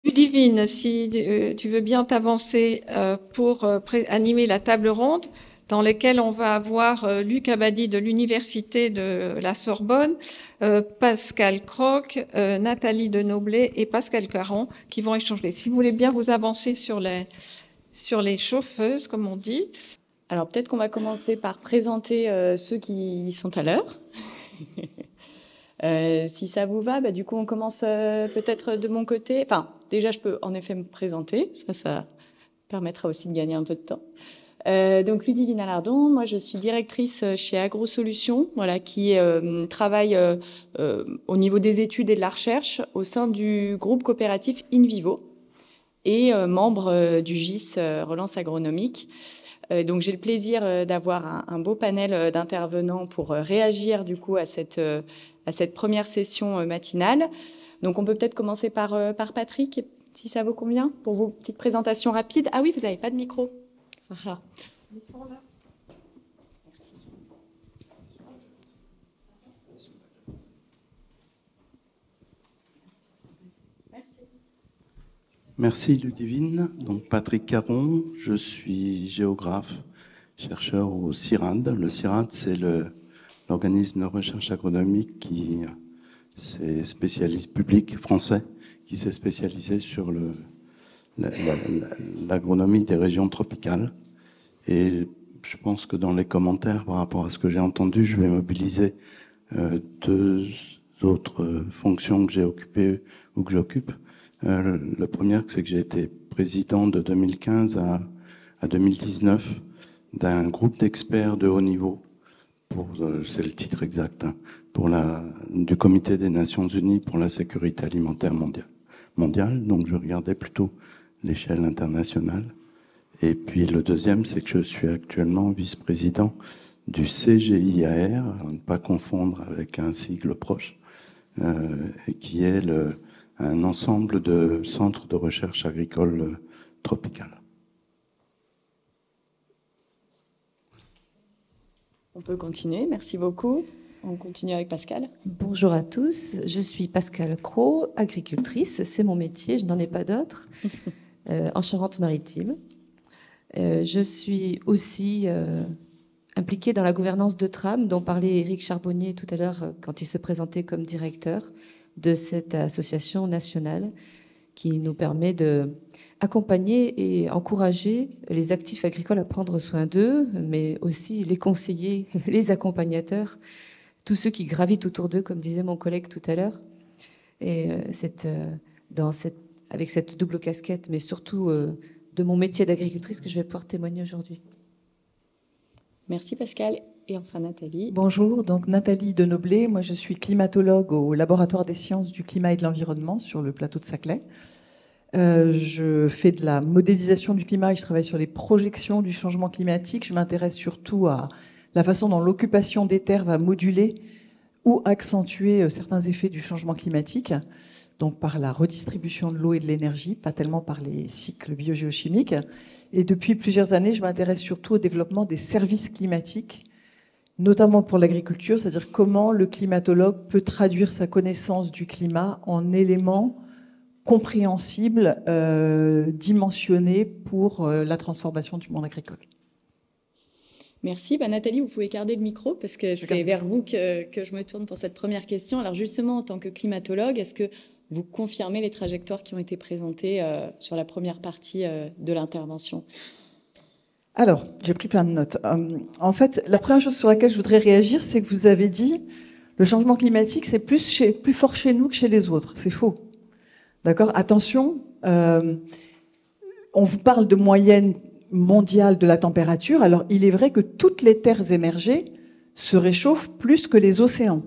Ludivine, si tu veux bien t'avancer pour animer la table ronde dans laquelle on va avoir Luc Abadi de l'Université de la Sorbonne, Pascal Croc, Nathalie Denoblet et Pascal Caron qui vont échanger. Si vous voulez bien vous avancer sur les chauffeuses, comme on dit. Alors peut-être qu'on va commencer par présenter ceux qui sont à l'heure. Si ça vous va, du coup on commence peut-être de mon côté. Enfin, déjà je peux en effet me présenter, ça permettra aussi de gagner un peu de temps. Donc Ludivine Alardon, moi je suis directrice chez AgroSolutions, voilà, qui travaille au niveau des études et de la recherche au sein du groupe coopératif InVivo et membre du GIS Relance Agronomique. Donc j'ai le plaisir d'avoir un beau panel d'intervenants pour réagir du coup à cette première session matinale. Donc on peut peut-être commencer par Patrick, si ça vous convient, pour vos petites présentations rapides. Ah oui, vous n'avez pas de micro. Ah. Ils sont là. Merci. Merci Ludivine. Donc Patrick Caron, je suis géographe, chercheur au CIRAD. Le CIRAD, c'est l'organisme de recherche agronomique qui s'est spécialisé, public français, qui s'est spécialisé sur l'agronomie des régions tropicales. Et je pense que dans les commentaires par rapport à ce que j'ai entendu, je vais mobiliser deux autres fonctions que j'ai occupées ou que j'occupe. La première, c'est que j'ai été président de 2015 à 2019 d'un groupe d'experts de haut niveau, c'est le titre exact, du Comité des Nations Unies pour la sécurité alimentaire mondiale. Donc je regardais plutôt l'échelle internationale. Et puis le deuxième, c'est que je suis actuellement vice-président du CGIAR, à ne pas confondre avec un sigle proche, qui est un ensemble de centres de recherche agricole tropicale. On peut continuer, merci beaucoup. On continue avec Pascal. Bonjour à tous, je suis Pascal Cros, agricultrice, c'est mon métier, je n'en ai pas d'autre, en Charente-Maritime. Je suis aussi impliquée dans la gouvernance de Tram, dont parlait Éric Charbonnier tout à l'heure quand il se présentait comme directeur de cette association nationale qui nous permet d'accompagner et encourager les actifs agricoles à prendre soin d'eux, mais aussi les conseillers, les accompagnateurs, tous ceux qui gravitent autour d'eux, comme disait mon collègue tout à l'heure. Et avec cette double casquette, mais surtout de mon métier d'agricultrice que je vais pouvoir témoigner aujourd'hui. Merci Pascal. Et enfin Nathalie. Bonjour, donc Nathalie Denoblet. Moi je suis climatologue au laboratoire des sciences du climat et de l'environnement sur le plateau de Saclay. Je fais de la modélisation du climat et je travaille sur les projections du changement climatique. Je m'intéresse surtout à la façon dont l'occupation des terres va moduler ou accentuer certains effets du changement climatique, donc par la redistribution de l'eau et de l'énergie, pas tellement par les cycles biogéochimiques. Et depuis plusieurs années, je m'intéresse surtout au développement des services climatiques, notamment pour l'agriculture, c'est-à-dire comment le climatologue peut traduire sa connaissance du climat en éléments compréhensibles, dimensionnés pour la transformation du monde agricole. Merci. Nathalie, vous pouvez garder le micro parce que c'est vers vous que je me tourne pour cette première question. Alors justement, en tant que climatologue, est-ce que vous confirmez les trajectoires qui ont été présentées sur la première partie de l'intervention ? Alors, j'ai pris plein de notes. En fait, la première chose sur laquelle je voudrais réagir, c'est que vous avez dit le changement climatique, c'est plus fort chez nous que chez les autres. C'est faux. D'accord ? Attention, on vous parle de moyenne mondiale de la température. Alors, il est vrai que toutes les terres émergées se réchauffent plus que les océans.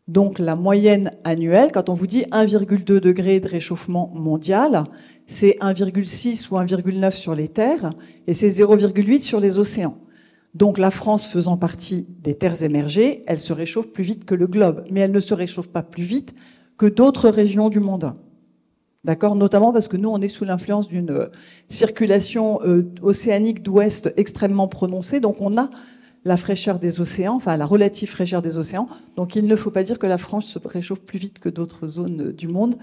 Donc, la moyenne annuelle, quand on vous dit 1,2 degré de réchauffement mondial, c'est 1,6 ou 1,9 sur les terres et c'est 0,8 sur les océans. Donc, la France faisant partie des terres émergées, elle se réchauffe plus vite que le globe. Mais elle ne se réchauffe pas plus vite que d'autres régions du monde. D'accord ? Notamment parce que nous, on est sous l'influence d'une circulation océanique d'ouest extrêmement prononcée. Donc, on a la fraîcheur des océans, enfin la relative fraîcheur des océans. Donc il ne faut pas dire que la France se réchauffe plus vite que d'autres zones du monde.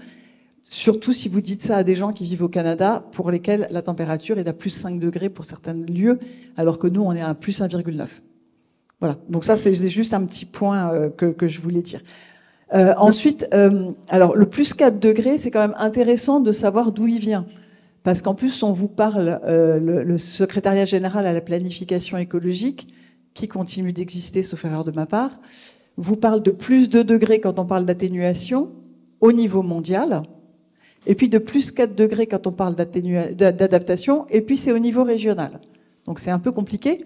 Surtout si vous dites ça à des gens qui vivent au Canada, pour lesquels la température est à plus 5 degrés pour certains lieux, alors que nous, on est à plus 1,9. Voilà. Donc ça, c'est juste un petit point que je voulais dire. Ensuite, alors le plus 4 degrés, c'est quand même intéressant de savoir d'où il vient. Parce qu'en plus, on vous parle, le secrétariat général à la planification écologique, qui continue d'exister, sauf erreur de ma part, vous parle de plus 2 degrés quand on parle d'atténuation au niveau mondial, et puis de plus 4 degrés quand on parle d'adaptation, et puis c'est au niveau régional. Donc c'est un peu compliqué.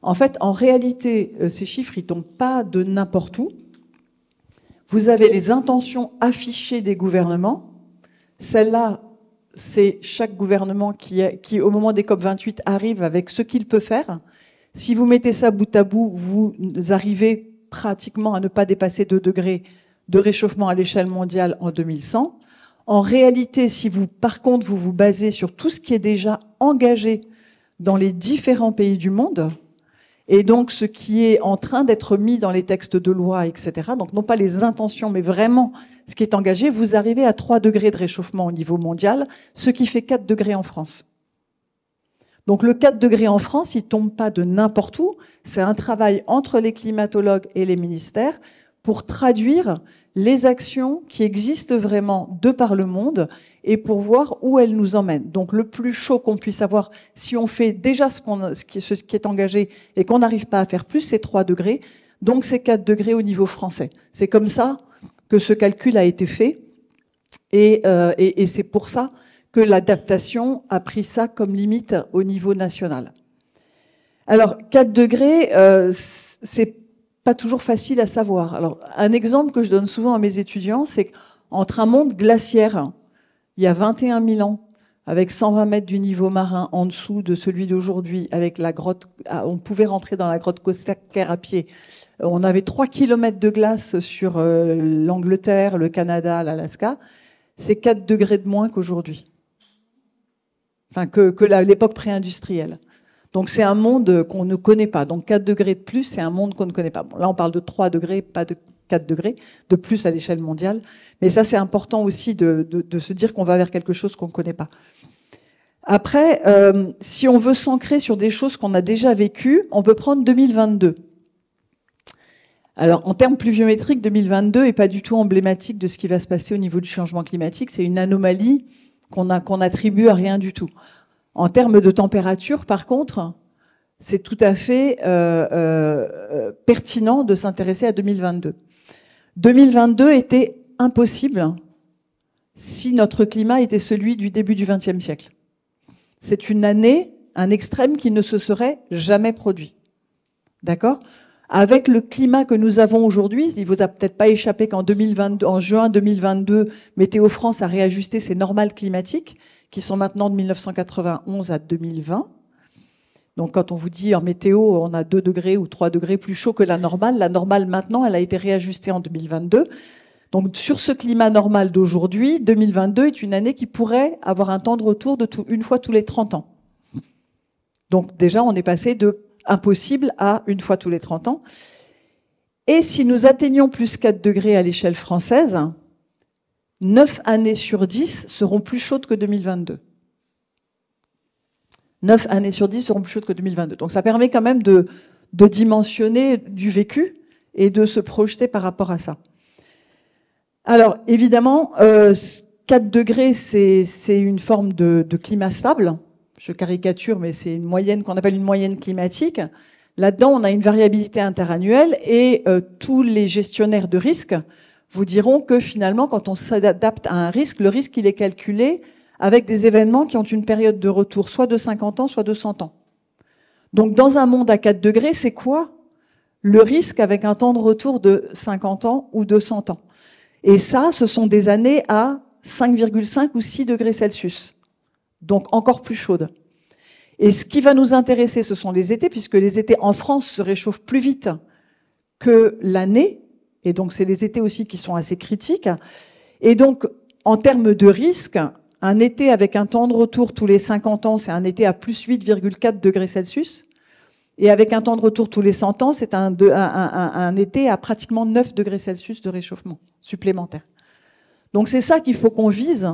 En fait, en réalité, ces chiffres, ils tombent pas de n'importe où. Vous avez les intentions affichées des gouvernements. Celle-là, c'est chaque gouvernement qui, au moment des COP28, arrive avec ce qu'il peut faire. Si vous mettez ça bout à bout, vous arrivez pratiquement à ne pas dépasser 2 degrés de réchauffement à l'échelle mondiale en 2100. En réalité, si vous, par contre, vous vous basez sur tout ce qui est déjà engagé dans les différents pays du monde, et donc ce qui est en train d'être mis dans les textes de loi, etc., donc non pas les intentions, mais vraiment ce qui est engagé, vous arrivez à 3 degrés de réchauffement au niveau mondial, ce qui fait 4 degrés en France. Donc le 4 degrés en France, il ne tombe pas de n'importe où, c'est un travail entre les climatologues et les ministères pour traduire les actions qui existent vraiment de par le monde et pour voir où elles nous emmènent. Donc le plus chaud qu'on puisse avoir, si on fait déjà ce qui est engagé et qu'on n'arrive pas à faire plus, c'est 3 degrés. Donc c'est 4 degrés au niveau français. C'est comme ça que ce calcul a été fait et c'est pour ça que l'adaptation a pris ça comme limite au niveau national. Alors 4 degrés, c'est pas toujours facile à savoir. Alors, un exemple que je donne souvent à mes étudiants, c'est qu'entre un monde glaciaire, il y a 21 000 ans, avec 120 mètres du niveau marin en dessous de celui d'aujourd'hui, avec la grotte, on pouvait rentrer dans la grotte Costaker à pied. On avait 3 kilomètres de glace sur l'Angleterre, le Canada, l'Alaska. C'est 4 degrés de moins qu'aujourd'hui. Enfin, que l'époque pré-industrielle. Donc c'est un monde qu'on ne connaît pas. Donc 4 degrés de plus, c'est un monde qu'on ne connaît pas. Bon, là, on parle de 3 degrés, pas de 4 degrés de plus à l'échelle mondiale. Mais ça, c'est important aussi de se dire qu'on va vers quelque chose qu'on ne connaît pas. Après, si on veut s'ancrer sur des choses qu'on a déjà vécues, on peut prendre 2022. Alors, en termes pluviométriques, 2022 n'est pas du tout emblématique de ce qui va se passer au niveau du changement climatique. C'est une anomalie qu'on attribue à rien du tout. En termes de température, par contre, c'est tout à fait pertinent de s'intéresser à 2022. 2022 était impossible si notre climat était celui du début du XXe siècle. C'est une année, un extrême qui ne se serait jamais produit. D'accord ? Avec le climat que nous avons aujourd'hui, il ne vous a peut-être pas échappé qu'en juin 2022, Météo France a réajusté ses normales climatiques, qui sont maintenant de 1991 à 2020. Donc quand on vous dit en météo, on a 2 degrés ou 3 degrés plus chaud que la normale maintenant, elle a été réajustée en 2022. Donc sur ce climat normal d'aujourd'hui, 2022 est une année qui pourrait avoir un temps de retour de une fois tous les 30 ans. Donc déjà, on est passé de impossible à une fois tous les 30 ans. Et si nous atteignons plus 4 degrés à l'échelle française, 9 années sur 10 seront plus chaudes que 2022. 9 années sur 10 seront plus chaudes que 2022. Donc ça permet quand même de dimensionner du vécu et de se projeter par rapport à ça. Alors évidemment, 4 degrés, c'est une forme de climat stable. Je caricature, mais c'est une moyenne qu'on appelle une moyenne climatique. Là-dedans, on a une variabilité interannuelle et tous les gestionnaires de risque vous diront que finalement, quand on s'adapte à un risque, le risque, il est calculé avec des événements qui ont une période de retour soit de 50 ans, soit de 100 ans. Donc, dans un monde à 4 degrés, c'est quoi le risque avec un temps de retour de 50 ans ou de 100 ans? Et ça, ce sont des années à 5,5 ou 6 degrés Celsius. Donc, encore plus chaudes. Et ce qui va nous intéresser, ce sont les étés, puisque les étés en France se réchauffent plus vite que l'année. Et donc, c'est les étés aussi qui sont assez critiques. Et donc, en termes de risque, un été avec un temps de retour tous les 50 ans, c'est un été à plus 8,4 degrés Celsius. Et avec un temps de retour tous les 100 ans, c'est un été à pratiquement 9 degrés Celsius de réchauffement supplémentaire. Donc c'est ça qu'il faut qu'on vise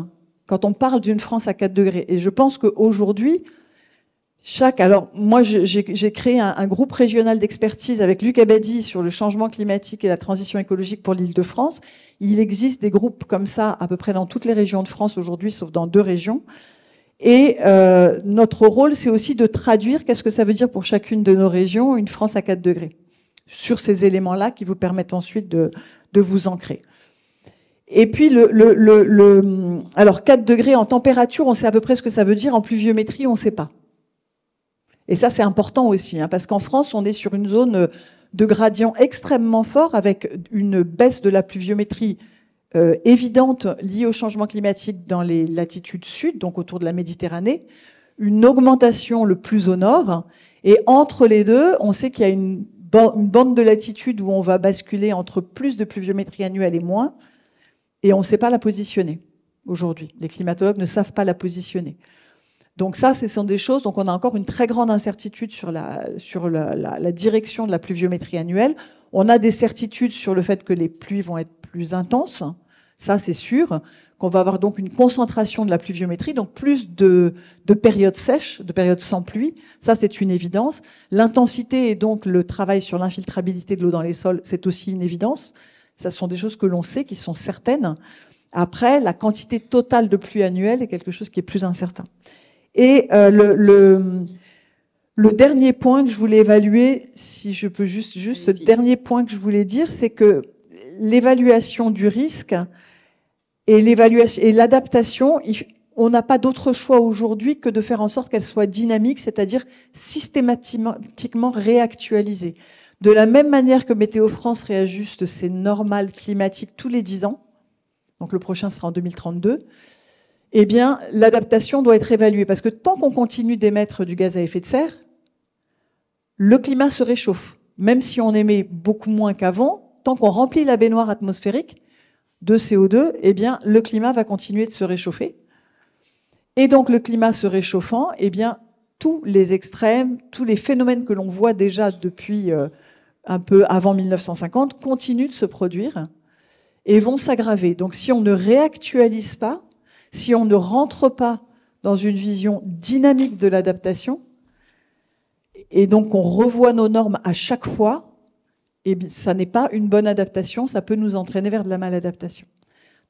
quand on parle d'une France à 4 degrés. Et je pense qu'aujourd'hui, alors moi j'ai créé un groupe régional d'expertise avec Luc Abadi sur le changement climatique et la transition écologique pour l'Île-de-France. Il existe des groupes comme ça à peu près dans toutes les régions de France aujourd'hui, sauf dans 2 régions. Et notre rôle, c'est aussi de traduire qu'est-ce que ça veut dire pour chacune de nos régions, une France à 4 degrés, sur ces éléments-là qui vous permettent ensuite de vous ancrer. Et puis, alors 4 degrés en température, on sait à peu près ce que ça veut dire. En pluviométrie, on ne sait pas. Et ça, c'est important aussi, hein, parce qu'en France, on est sur une zone de gradient extrêmement fort, avec une baisse de la pluviométrie évidente liée au changement climatique dans les latitudes sud, donc autour de la Méditerranée, une augmentation le plus au nord, et entre les deux, on sait qu'il y a une bande de latitude où on va basculer entre plus de pluviométrie annuelle et moins, et on ne sait pas la positionner aujourd'hui. Les climatologues ne savent pas la positionner. Donc ça, ce sont des choses, donc on a encore une très grande incertitude sur la direction de la pluviométrie annuelle. On a des certitudes sur le fait que les pluies vont être plus intenses, ça c'est sûr, qu'on va avoir donc une concentration de la pluviométrie, donc plus de périodes sèches, de périodes sans pluie, ça c'est une évidence. L'intensité et donc le travail sur l'infiltrabilité de l'eau dans les sols, c'est aussi une évidence. Ça sont des choses que l'on sait, qui sont certaines. Après, la quantité totale de pluie annuelle est quelque chose qui est plus incertain. Et le dernier point que je voulais évaluer, si je peux juste le dernier point que je voulais dire, c'est que l'évaluation du risque et l'adaptation, on n'a pas d'autre choix aujourd'hui que de faire en sorte qu'elle soit dynamique, c'est-à-dire systématiquement réactualisée. De la même manière que Météo France réajuste ses normales climatiques tous les 10 ans, donc le prochain sera en 2032, eh bien, l'adaptation doit être évaluée. Parce que tant qu'on continue d'émettre du gaz à effet de serre, le climat se réchauffe. Même si on émet beaucoup moins qu'avant, tant qu'on remplit la baignoire atmosphérique de CO2, eh bien, le climat va continuer de se réchauffer. Et donc, le climat se réchauffant, eh bien, tous les extrêmes, tous les phénomènes que l'on voit déjà depuis un peu avant 1950 continuent de se produire et vont s'aggraver. Donc, si on ne réactualise pas, si on ne rentre pas dans une vision dynamique de l'adaptation, et donc on revoit nos normes à chaque fois, et bien, ça n'est pas une bonne adaptation, ça peut nous entraîner vers de la maladaptation.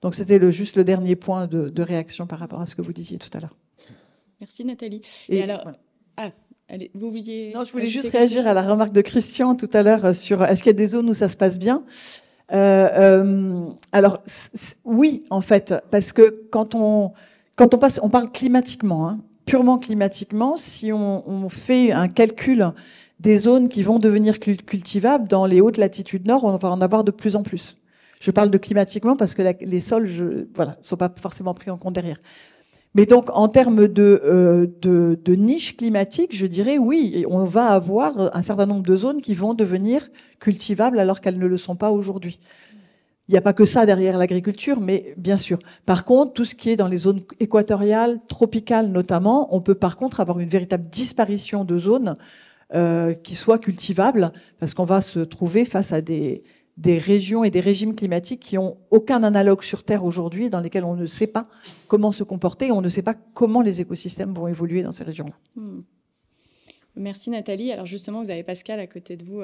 Donc c'était juste le dernier point de réaction par rapport à ce que vous disiez tout à l'heure. Merci Nathalie. Et alors, voilà. Allez, vous vouliez... Non, je voulais juste réagir à la remarque de Christian tout à l'heure sur est-ce qu'il y a des zones où ça se passe bien. Alors oui, en fait, parce que quand on parle climatiquement, hein, purement climatiquement, si on fait un calcul des zones qui vont devenir cultivables dans les hautes latitudes nord, on va en avoir de plus en plus. Je parle de climatiquement parce que les sols, sont pas forcément pris en compte derrière. Mais donc, en termes de niche climatique, je dirais oui, on va avoir un certain nombre de zones qui vont devenir cultivables alors qu'elles ne le sont pas aujourd'hui. Il n'y a pas que ça derrière l'agriculture, mais bien sûr. Par contre, tout ce qui est dans les zones équatoriales, tropicales notamment, on peut par contre avoir une véritable disparition de zones qui soient cultivables, parce qu'on va se trouver face à des régions et des régimes climatiques qui ont aucun analogue sur Terre aujourd'hui, dans lesquels on ne sait pas comment se comporter, et on ne sait pas comment les écosystèmes vont évoluer dans ces régions-là. Merci Nathalie. Alors justement, vous avez Pascal à côté de vous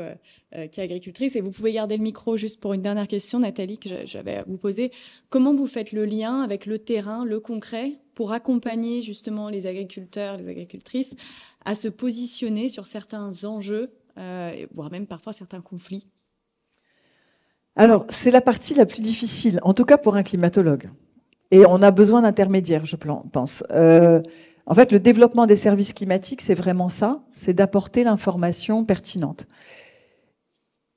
qui est agricultrice, et vous pouvez garder le micro juste pour une dernière question, Nathalie, que j'avais à vous poser. Comment vous faites le lien avec le terrain, le concret, pour accompagner justement les agriculteurs, les agricultrices à se positionner sur certains enjeux, voire même parfois certains conflits? Alors, c'est la partie la plus difficile, en tout cas pour un climatologue. Et on a besoin d'intermédiaires, je pense. En fait, le développement des services climatiques, c'est vraiment ça, c'est d'apporter l'information pertinente.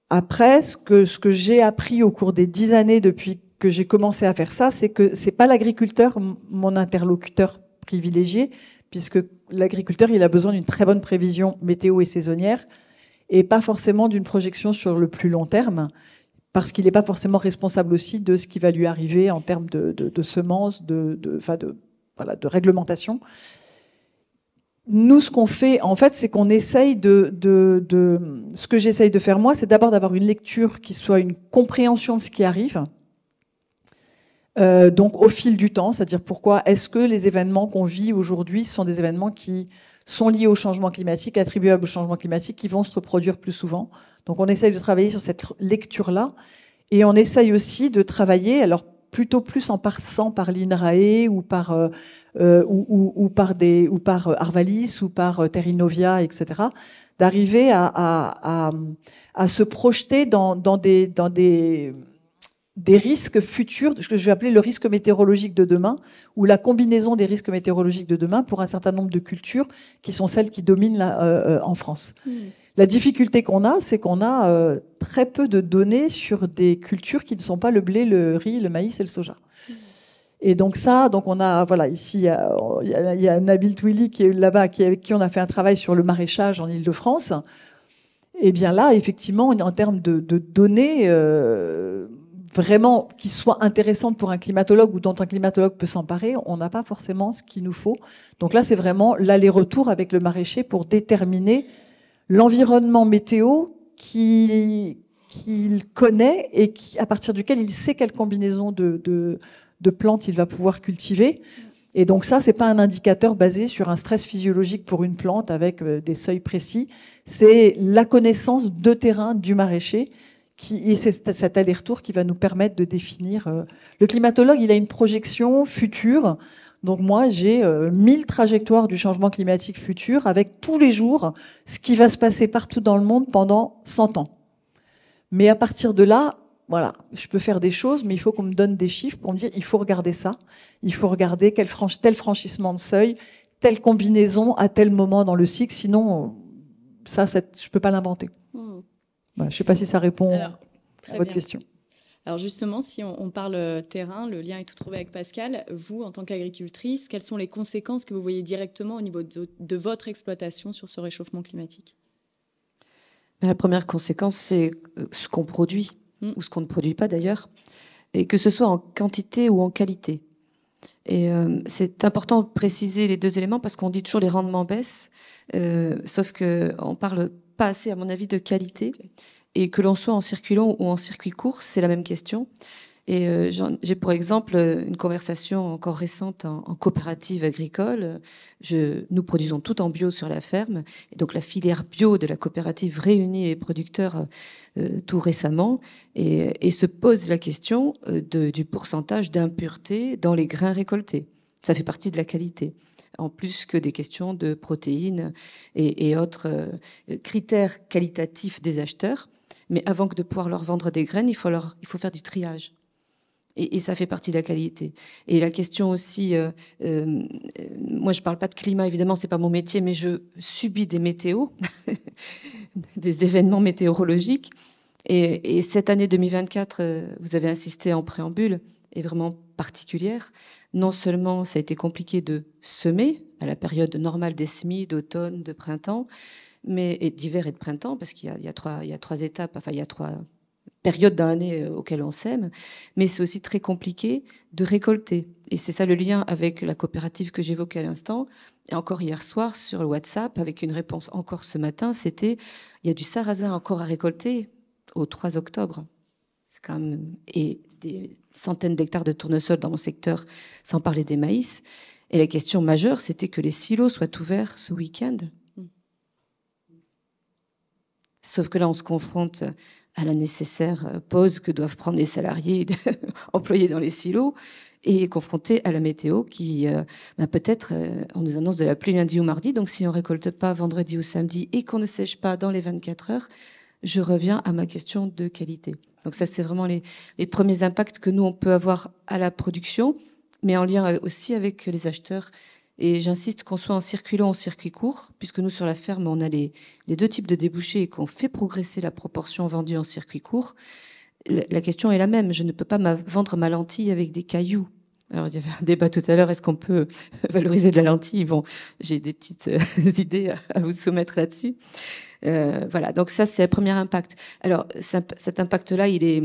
Après, ce que j'ai appris au cours des 10 années depuis que j'ai commencé à faire ça, c'est que c'est pas l'agriculteur mon interlocuteur privilégié, puisque l'agriculteur, il a besoin d'une très bonne prévision météo et saisonnière, et pas forcément d'une projection sur le plus long terme, parce qu'il n'est pas forcément responsable aussi de ce qui va lui arriver en termes de semences, de réglementation. Nous, ce qu'on fait, en fait, c'est qu'on essaye ce que j'essaye de faire moi, c'est d'abord d'avoir une lecture qui soit une compréhension de ce qui arrive, Donc au fil du temps, c'est-à-dire pourquoi est-ce que les événements qu'on vit aujourd'hui sont des événements qui sont liés au changement climatique, attribuables au changement climatique, qui vont se reproduire plus souvent. Donc on essaye de travailler sur cette lecture-là, et on essaye aussi de travailler, alors plutôt plus en passant par l'INRAE ou par Arvalis ou par Terrinovia, etc., d'arriver à se projeter dans des risques futurs, ce que je vais appeler le risque météorologique de demain, ou la combinaison des risques météorologiques de demain pour un certain nombre de cultures qui sont celles qui dominent en France. La difficulté qu'on a, c'est qu'on a très peu de données sur des cultures qui ne sont pas le blé, le riz, le maïs et le soja. Et donc on a, voilà, ici, il y a Nabil Twili qui est là-bas, avec qui on a fait un travail sur le maraîchage en Île-de-France. Et bien là, effectivement, en termes de données vraiment qui soient intéressantes pour un climatologue ou dont un climatologue peut s'emparer, on n'a pas forcément ce qu'il nous faut. Donc là, c'est vraiment l'aller-retour avec le maraîcher pour déterminer l'environnement météo qu'il connaît et à partir duquel il sait quelle combinaison de plantes il va pouvoir cultiver. Et donc ça, c'est pas un indicateur basé sur un stress physiologique pour une plante avec des seuils précis. C'est la connaissance de terrain du maraîcher et c'est cet aller-retour qui va nous permettre de définir. Le climatologue, il a une projection future. Donc moi, j'ai 1000 trajectoires du changement climatique futur avec tous les jours ce qui va se passer partout dans le monde pendant 100 ans. Mais à partir de là, voilà, je peux faire des choses, mais il faut qu'on me donne des chiffres pour me dire, il faut regarder ça, il faut regarder tel franchissement de seuil, telle combinaison à tel moment dans le cycle, sinon, je peux pas l'inventer. Voilà, je sais pas si ça répond à votre question. Alors justement, si on parle terrain, le lien est tout trouvé avec Pascal. Vous, en tant qu'agricultrice, quelles sont les conséquences que vous voyez directement au niveau de votre exploitation sur ce réchauffement climatique ? La première conséquence, c'est ce qu'on produit, ou ce qu'on ne produit pas d'ailleurs, et que ce soit en quantité ou en qualité. Et c'est important de préciser les deux éléments parce qu'on dit toujours les rendements baissent, sauf qu'on parle pas assez, à mon avis, de qualité. Et que l'on soit en circuit long ou en circuit court, c'est la même question. Et j'ai pour exemple une conversation encore récente en coopérative agricole. Nous produisons tout en bio sur la ferme. Et donc la filière bio de la coopérative réunit les producteurs tout récemment et se pose la question du pourcentage d'impureté dans les grains récoltés. Ça fait partie de la qualité, en plus que des questions de protéines et autres critères qualitatifs des acheteurs. Mais avant que de pouvoir leur vendre des graines, il faut faire du triage. Et ça fait partie de la qualité. Et la question aussi, moi je parle pas de climat, évidemment, c'est pas mon métier, mais je subis des météos, des événements météorologiques. Et cette année 2024, vous avez insisté en préambule, est vraiment particulière. Non seulement ça a été compliqué de semer à la période normale des semis, d'automne, de printemps, et d'hiver et de printemps, parce qu'il y a trois étapes, enfin il y a trois périodes dans l'année auxquelles on sème, mais c'est aussi très compliqué de récolter. Et c'est ça le lien avec la coopérative que j'évoquais à l'instant. Et encore hier soir sur le WhatsApp, avec une réponse encore ce matin, c'était il y a du sarrasin encore à récolter au 3 octobre. C'est quand même, et des centaines d'hectares de tournesol dans mon secteur, sans parler des maïs. Et la question majeure, c'était que les silos soient ouverts ce week-end. Sauf que là, on se confronte à la nécessaire pause que doivent prendre les salariés employés dans les silos et confrontés à la météo qui, peut-être, on nous annonce de la pluie lundi ou mardi. Donc, si on récolte pas vendredi ou samedi et qu'on ne sèche pas dans les 24 heures, je reviens à ma question de qualité. Donc, ça, c'est vraiment les premiers impacts que nous, on peut avoir à la production, mais en lien aussi avec les acheteurs. Et j'insiste qu'on soit en circuit long ou en circuit court, puisque nous, sur la ferme, on a les deux types de débouchés et qu'on fait progresser la proportion vendue en circuit court. La question est la même. Je ne peux pas vendre ma lentille avec des cailloux. Alors, il y avait un débat tout à l'heure. Est-ce qu'on peut valoriser de la lentille ? Bon, j'ai des petites idées à vous soumettre là-dessus. Voilà. Donc ça, c'est le premier impact. Alors, cet impact-là, il est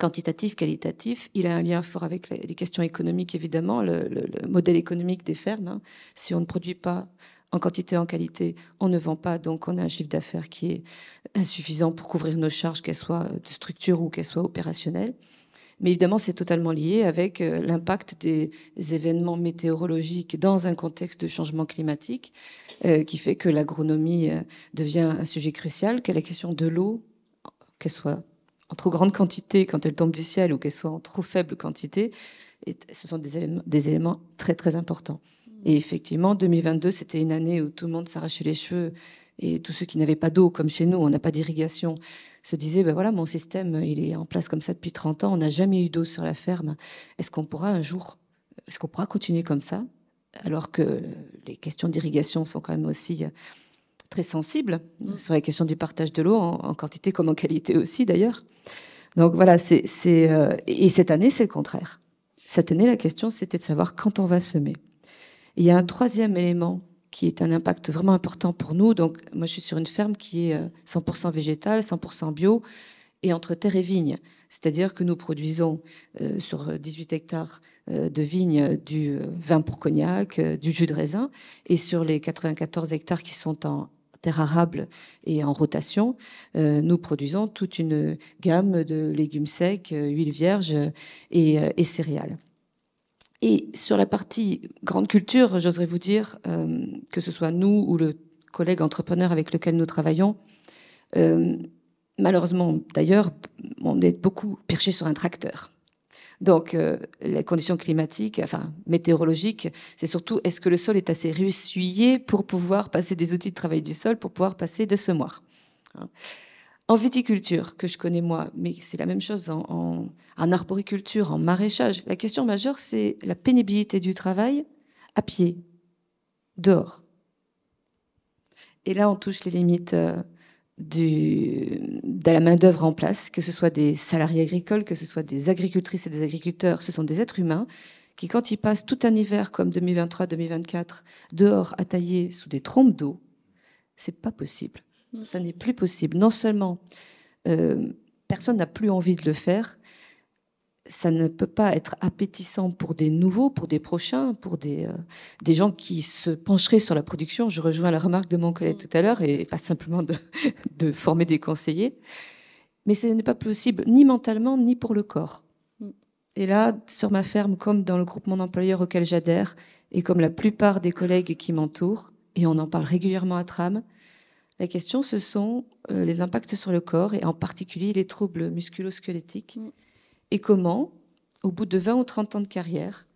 quantitatif, qualitatif, il a un lien fort avec les questions économiques, évidemment, le modèle économique des fermes. Hein. Si on ne produit pas en quantité, en qualité, on ne vend pas, donc on a un chiffre d'affaires qui est insuffisant pour couvrir nos charges, qu'elles soient de structure ou qu'elles soient opérationnelles. Mais évidemment, c'est totalement lié avec l'impact des événements météorologiques dans un contexte de changement climatique qui fait que l'agronomie devient un sujet crucial, que la question de l'eau, qu'elle soit en trop grande quantité quand elle tombe du ciel ou qu'elle soit en trop faible quantité, ce sont des éléments très, très importants. Et effectivement, 2022, c'était une année où tout le monde s'arrachait les cheveux et tous ceux qui n'avaient pas d'eau, comme chez nous, on n'a pas d'irrigation, se disaient, ben voilà, mon système, il est en place comme ça depuis 30 ans, on n'a jamais eu d'eau sur la ferme. Est-ce qu'on pourra un jour, est-ce qu'on pourra continuer comme ça, alors que les questions d'irrigation sont quand même aussi très sensibles sur la question du partage de l'eau, en quantité comme en qualité aussi d'ailleurs. Donc voilà, et cette année, c'est le contraire. Cette année, la question, c'était de savoir quand on va semer. Et il y a un troisième élément qui est un impact vraiment important pour nous. Donc, moi, je suis sur une ferme qui est 100% végétale, 100% bio, et entre terre et vigne. C'est-à-dire que nous produisons sur 18 hectares de vignes du vin pour cognac, du jus de raisin, et sur les 94 hectares qui sont en terre arable et en rotation, nous produisons toute une gamme de légumes secs, huiles vierges et céréales. Et sur la partie grande culture, j'oserais vous dire, que ce soit nous ou le collègue entrepreneur avec lequel nous travaillons, malheureusement d'ailleurs, on est beaucoup perché sur un tracteur. Donc les conditions climatiques, enfin météorologiques, c'est surtout est-ce que le sol est assez ressuyé pour pouvoir passer des outils de travail du sol, pour pouvoir passer des semoirs. En viticulture, que je connais moi, mais c'est la même chose en arboriculture, en maraîchage, la question majeure, c'est la pénibilité du travail à pied, dehors. Et là, on touche les limites de la main-d'œuvre en place, que ce soit des salariés agricoles, que ce soit des agricultrices et des agriculteurs, ce sont des êtres humains qui, quand ils passent tout un hiver comme 2023-2024, dehors à tailler sous des trompes d'eau, c'est pas possible. Ça n'est plus possible. Non seulement personne n'a plus envie de le faire, ça ne peut pas être appétissant pour des nouveaux, pour des prochains, pour des gens qui se pencheraient sur la production. Je rejoins la remarque de mon collègue tout à l'heure, et pas simplement de former des conseillers. Mais ce n'est pas possible, ni mentalement, ni pour le corps. Et là, sur ma ferme, comme dans le groupement d'employeurs auquel j'adhère, et comme la plupart des collègues qui m'entourent, et on en parle régulièrement à Tram, la question, ce sont les impacts sur le corps, et en particulier les troubles musculo-squelettiques. Et comment, au bout de 20 ou 30 ans de carrière,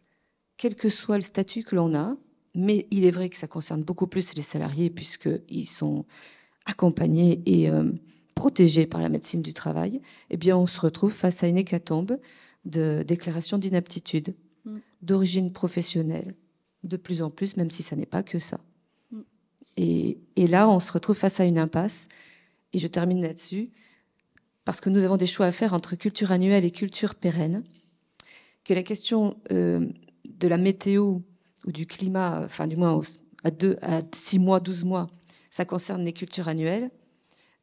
quel que soit le statut que l'on a, mais il est vrai que ça concerne beaucoup plus les salariés puisqu'ils sont accompagnés et protégés par la médecine du travail, eh bien, on se retrouve face à une hécatombe de déclaration d'inaptitude, d'origine professionnelle, de plus en plus, même si ça n'est pas que ça. Et là, on se retrouve face à une impasse. Et je termine là-dessus, parce que nous avons des choix à faire entre culture annuelle et culture pérenne, que la question de la météo ou du climat, enfin du moins à 6 mois, 12 mois, ça concerne les cultures annuelles.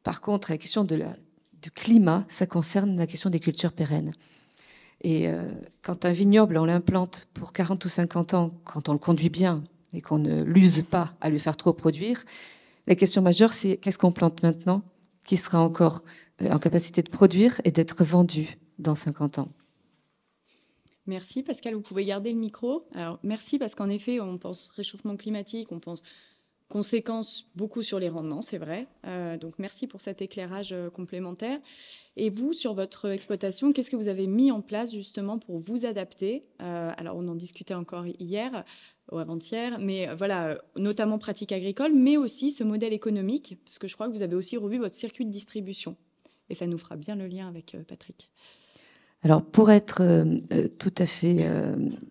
Par contre, la question du climat, ça concerne la question des cultures pérennes. Et quand un vignoble, on l'implante pour 40 ou 50 ans, quand on le conduit bien, et qu'on ne l'use pas à lui faire trop produire, la question majeure, c'est qu'est-ce qu'on plante maintenant qui sera encore en capacité de produire et d'être vendu dans 50 ans. Merci Pascal, vous pouvez garder le micro. Alors merci parce qu'en effet, on pense réchauffement climatique, on pense conséquences beaucoup sur les rendements, c'est vrai. Donc merci pour cet éclairage complémentaire. Et vous, sur votre exploitation, qu'est-ce que vous avez mis en place justement pour vous adapter alors on en discutait encore hier ou avant-hier, mais voilà, notamment pratique agricole, mais aussi ce modèle économique, parce que je crois que vous avez aussi revu votre circuit de distribution. Et ça nous fera bien le lien avec Patrick. Alors, pour être tout à fait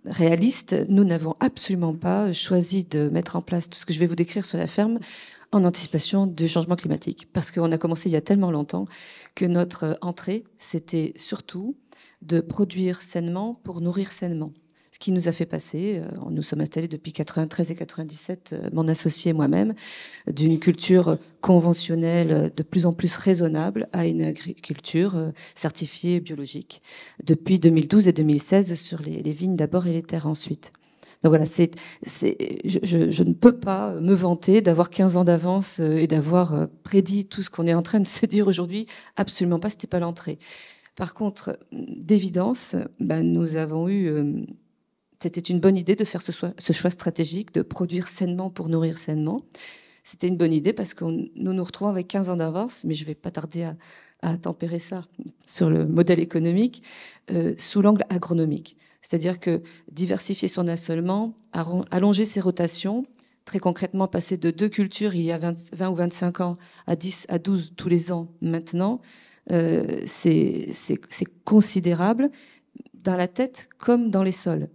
réaliste, nous n'avons absolument pas choisi de mettre en place tout ce que je vais vous décrire sur la ferme en anticipation du changement climatique. Parce qu'on a commencé il y a tellement longtemps que notre entrée, c'était surtout de produire sainement pour nourrir sainement. Ce qui nous a fait passer, nous sommes installés depuis 93 et 97, mon associé et moi-même, d'une culture conventionnelle de plus en plus raisonnable à une agriculture certifiée biologique. Depuis 2012 et 2016 sur les vignes d'abord et les terres ensuite. Donc voilà, je ne peux pas me vanter d'avoir 15 ans d'avance et d'avoir prédit tout ce qu'on est en train de se dire aujourd'hui. Absolument pas, c'était pas l'entrée. Par contre, d'évidence, nous avons eu... c'était une bonne idée de faire ce choix stratégique, de produire sainement pour nourrir sainement. C'était une bonne idée parce que nous nous retrouvons avec 15 ans d'avance, mais je ne vais pas tarder à tempérer ça sur le modèle économique, sous l'angle agronomique. C'est-à-dire que diversifier son assolement, allonger ses rotations, très concrètement passer de 2 cultures il y a 20 ou 25 ans à 10 à 12 tous les ans maintenant, c'est considérable dans la tête comme dans les sols.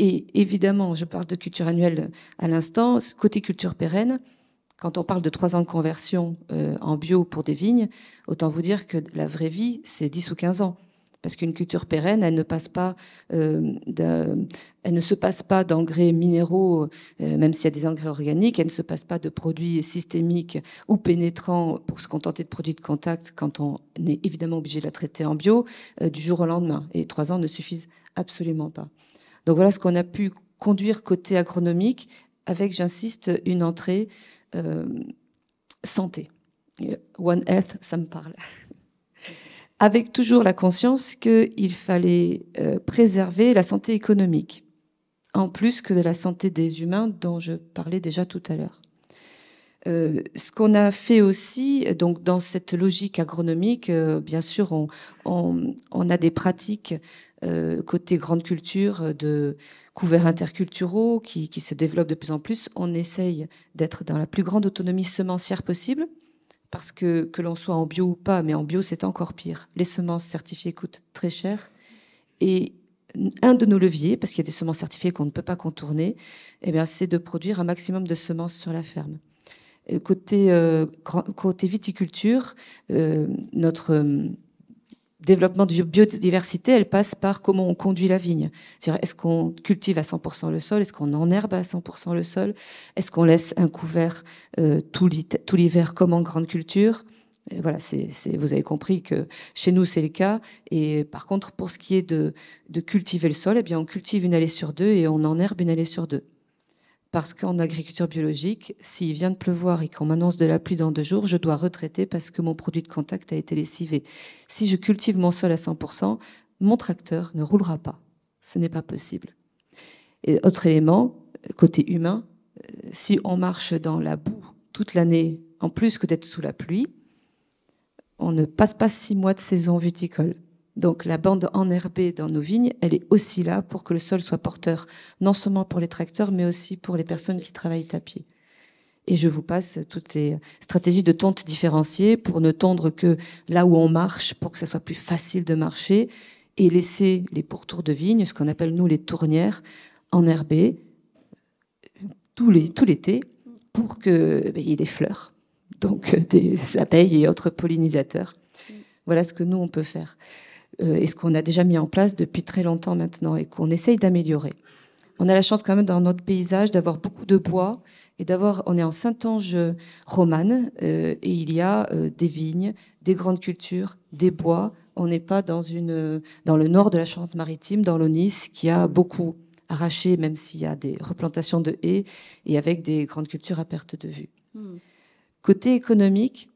Et évidemment, je parle de culture annuelle à l'instant, côté culture pérenne, quand on parle de 3 ans de conversion en bio pour des vignes, autant vous dire que la vraie vie, c'est 10 ou 15 ans. Parce qu'une culture pérenne, elle ne se passe pas d'engrais minéraux, même s'il y a des engrais organiques, elle ne se passe pas de produits systémiques ou pénétrants pour se contenter de produits de contact quand on est évidemment obligé de la traiter en bio du jour au lendemain. Et 3 ans ne suffisent absolument pas. Donc voilà ce qu'on a pu conduire côté agronomique avec, j'insiste, une entrée santé. One Health, ça me parle. Avec toujours la conscience qu'il fallait préserver la santé économique, en plus que de la santé des humains dont je parlais déjà tout à l'heure. Ce qu'on a fait aussi, donc dans cette logique agronomique, bien sûr, on a des pratiques côté grande culture de couverts interculturaux qui se développent de plus en plus. On essaye d'être dans la plus grande autonomie semencière possible, parce que l'on soit en bio ou pas, mais en bio c'est encore pire. Les semences certifiées coûtent très cher. Et un de nos leviers, parce qu'il y a des semences certifiées qu'on ne peut pas contourner, c'est de produire un maximum de semences sur la ferme. Côté viticulture, notre développement de biodiversité, elle passe par comment on conduit la vigne. C'est-à-dire, est-ce qu'on cultive à 100% le sol? Est-ce qu'on enherbe à 100% le sol? Est-ce qu'on laisse un couvert tout l'hiver comme en grande culture? Et voilà, vous avez compris que chez nous, c'est le cas. Et par contre, pour ce qui est de cultiver le sol, on cultive une allée sur 2 et on enherbe une allée sur 2. Parce qu'en agriculture biologique, s'il vient de pleuvoir et qu'on m'annonce de la pluie dans 2 jours, je dois retraiter parce que mon produit de contact a été lessivé. Si je cultive mon sol à 100%, mon tracteur ne roulera pas. Ce n'est pas possible. Et autre élément, côté humain, si on marche dans la boue toute l'année, en plus que d'être sous la pluie, on ne passe pas 6 mois de saison viticole. Donc la bande enherbée dans nos vignes, elle est aussi là pour que le sol soit porteur, non seulement pour les tracteurs, mais aussi pour les personnes qui travaillent à pied. Et je vous passe toutes les stratégies de tonte différenciées pour ne tondre que là où on marche, pour que ça soit plus facile de marcher, et laisser les pourtours de vignes, ce qu'on appelle nous les tournières, enherbées tout l'été, pour qu'il y ait des fleurs, donc des abeilles et autres pollinisateurs. Voilà ce que nous, on peut faire. Et ce qu'on a déjà mis en place depuis très longtemps maintenant et qu'on essaye d'améliorer. On a la chance quand même dans notre paysage d'avoir beaucoup de bois et on est en Saintonge romane et il y a des vignes, des grandes cultures, des bois. On n'est pas dans le nord de la Charente-Maritime, dans l'Aunis, qui a beaucoup arraché, même s'il y a des replantations de haies et avec des grandes cultures à perte de vue. Côté économique,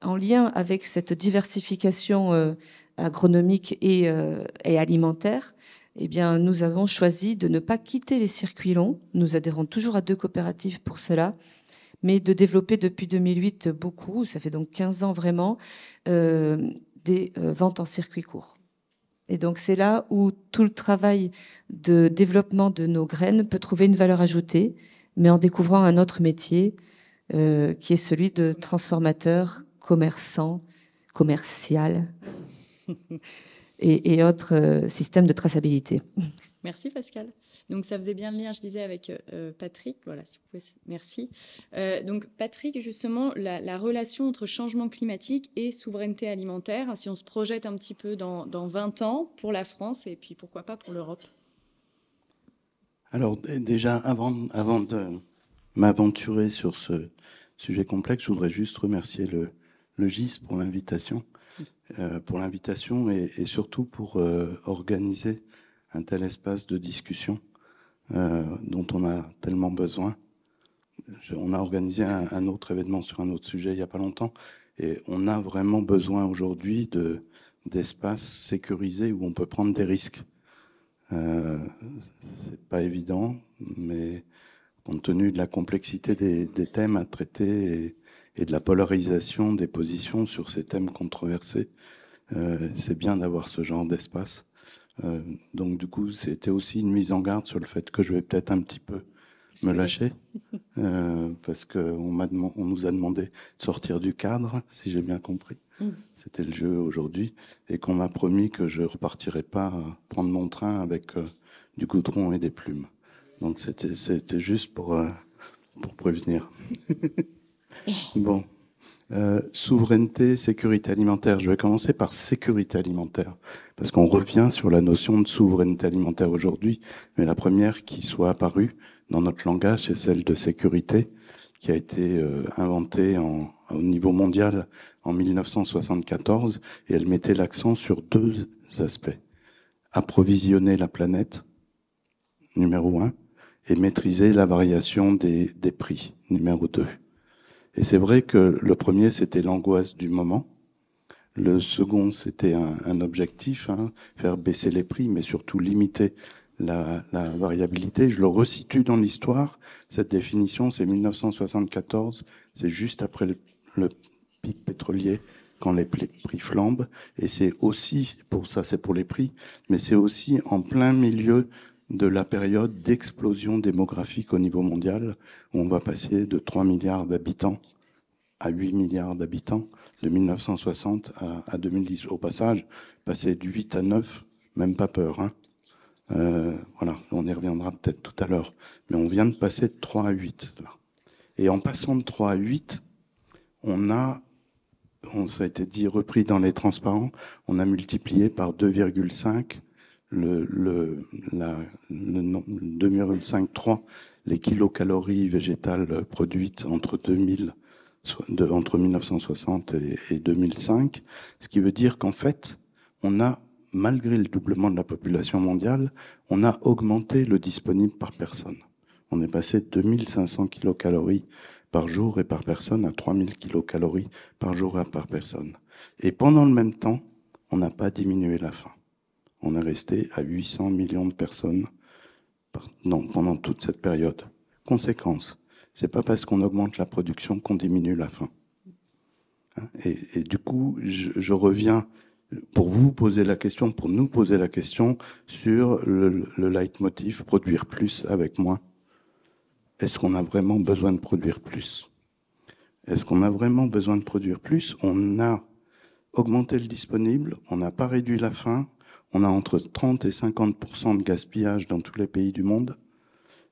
en lien avec cette diversification agronomique et alimentaire, nous avons choisi de ne pas quitter les circuits longs. Nous adhérons toujours à 2 coopératives pour cela, mais de développer depuis 2008 beaucoup, ça fait donc 15 ans vraiment, des ventes en circuit court. Et donc c'est là où tout le travail de développement de nos graines peut trouver une valeur ajoutée, mais en découvrant un autre métier qui est celui de transformateur, commerçant, commercial et autres systèmes de traçabilité. Merci Pascal. Donc ça faisait bien le lien, je disais, avec Patrick. Voilà, si vous pouvez, merci. Donc Patrick, justement, la relation entre changement climatique et souveraineté alimentaire, si on se projette un petit peu dans 20 ans pour la France et puis pourquoi pas pour l'Europe. Alors déjà, avant de m'aventurer sur ce sujet complexe, je voudrais juste remercier le GIS pour l'invitation et surtout pour organiser un tel espace de discussion dont on a tellement besoin. On a organisé un autre événement sur un autre sujet il n'y a pas longtemps et on a vraiment besoin aujourd'hui d'espace sécurisé où on peut prendre des risques. C'est pas évident, mais compte tenu de la complexité des thèmes à traiter et de la polarisation des positions sur ces thèmes controversés, c'est bien d'avoir ce genre d'espace. Donc du coup, c'était aussi une mise en garde sur le fait que je vais peut-être un petit peu me lâcher, parce qu'on nous a demandé de sortir du cadre, si j'ai bien compris. C'était le jeu aujourd'hui, et qu'on m'a promis que je repartirais pas prendre mon train avec du goudron et des plumes. Donc c'était juste pour prévenir. Bon. Souveraineté, sécurité alimentaire. Je vais commencer par sécurité alimentaire, parce qu'on revient sur la notion de souveraineté alimentaire aujourd'hui, mais la première qui soit apparue dans notre langage, c'est celle de sécurité, qui a été inventée au niveau mondial en 1974, et elle mettait l'accent sur deux aspects. Approvisionner la planète, numéro 1, et maîtriser la variation des prix, numéro 2. Et c'est vrai que le premier, c'était l'angoisse du moment. Le second, c'était un objectif, faire baisser les prix, mais surtout limiter la variabilité. Je le resitue dans l'histoire. Cette définition, c'est 1974. C'est juste après le pic pétrolier, quand les prix flambent. Et c'est aussi, pour ça, c'est pour les prix, mais c'est aussi en plein milieu de la période d'explosion démographique au niveau mondial, où on va passer de 3 milliards d'habitants à 8 milliards d'habitants, de 1960 à 2010. Au passage, passer de 8 à 9, même pas peur. Voilà, on y reviendra peut-être tout à l'heure. Mais on vient de passer de 3 à 8. Là. Et en passant de 3 à 8, ça a été dit, repris dans les transparents, on a multiplié par 2,5 2,53 les kilocalories végétales produites entre 1960 et 2005, ce qui veut dire qu'en fait, malgré le doublement de la population mondiale, on a augmenté le disponible par personne. On est passé de 2500 kilocalories par jour et par personne à 3000 kilocalories par jour et par personne. Et pendant le même temps, on n'a pas diminué la faim. On est resté à 800 millions de personnes pendant toute cette période. Conséquence, c'est pas parce qu'on augmente la production qu'on diminue la faim. Et du coup, je reviens pour vous poser la question, pour nous poser la question sur le leitmotiv produire plus avec moins. Est-ce qu'on a vraiment besoin de produire plus? Est-ce qu'on a vraiment besoin de produire plus? On a augmenté le disponible, on n'a pas réduit la faim, on a entre 30 et 50% de gaspillage dans tous les pays du monde.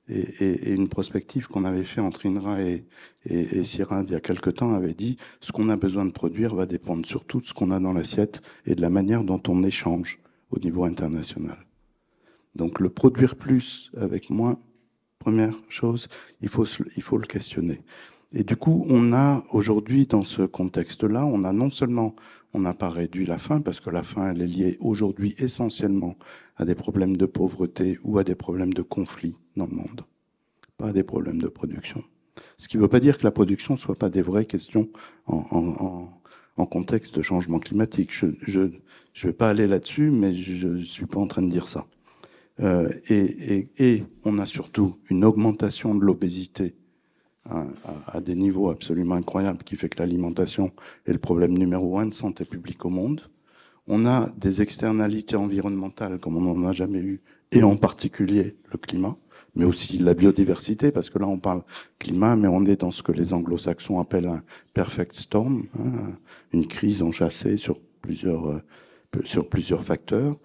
Et une prospective qu'on avait fait entre INRA et CIRAD il y a quelque temps avait dit ce qu'on a besoin de produire va dépendre surtout de ce qu'on a dans l'assiette et de la manière dont on échange au niveau international. Donc le produire plus avec moins, première chose, il faut le questionner. Et du coup, on a aujourd'hui, dans ce contexte-là, non seulement on n'a pas réduit la faim, parce que la faim, elle est liée aujourd'hui essentiellement à des problèmes de pauvreté ou à des problèmes de conflit dans le monde, pas à des problèmes de production. Ce qui ne veut pas dire que la production ne soit pas des vraies questions en contexte de changement climatique. Je vais pas aller là-dessus, mais je suis pas en train de dire ça. Et on a surtout une augmentation de l'obésité à des niveaux absolument incroyables, qui fait que l'alimentation est le problème numéro 1 de santé publique au monde. On a des externalités environnementales comme on n'en a jamais eu, et en particulier le climat, mais aussi la biodiversité, parce que là on parle climat, mais on est dans ce que les anglo-saxons appellent un perfect storm, une crise enchâssée sur plusieurs facteurs.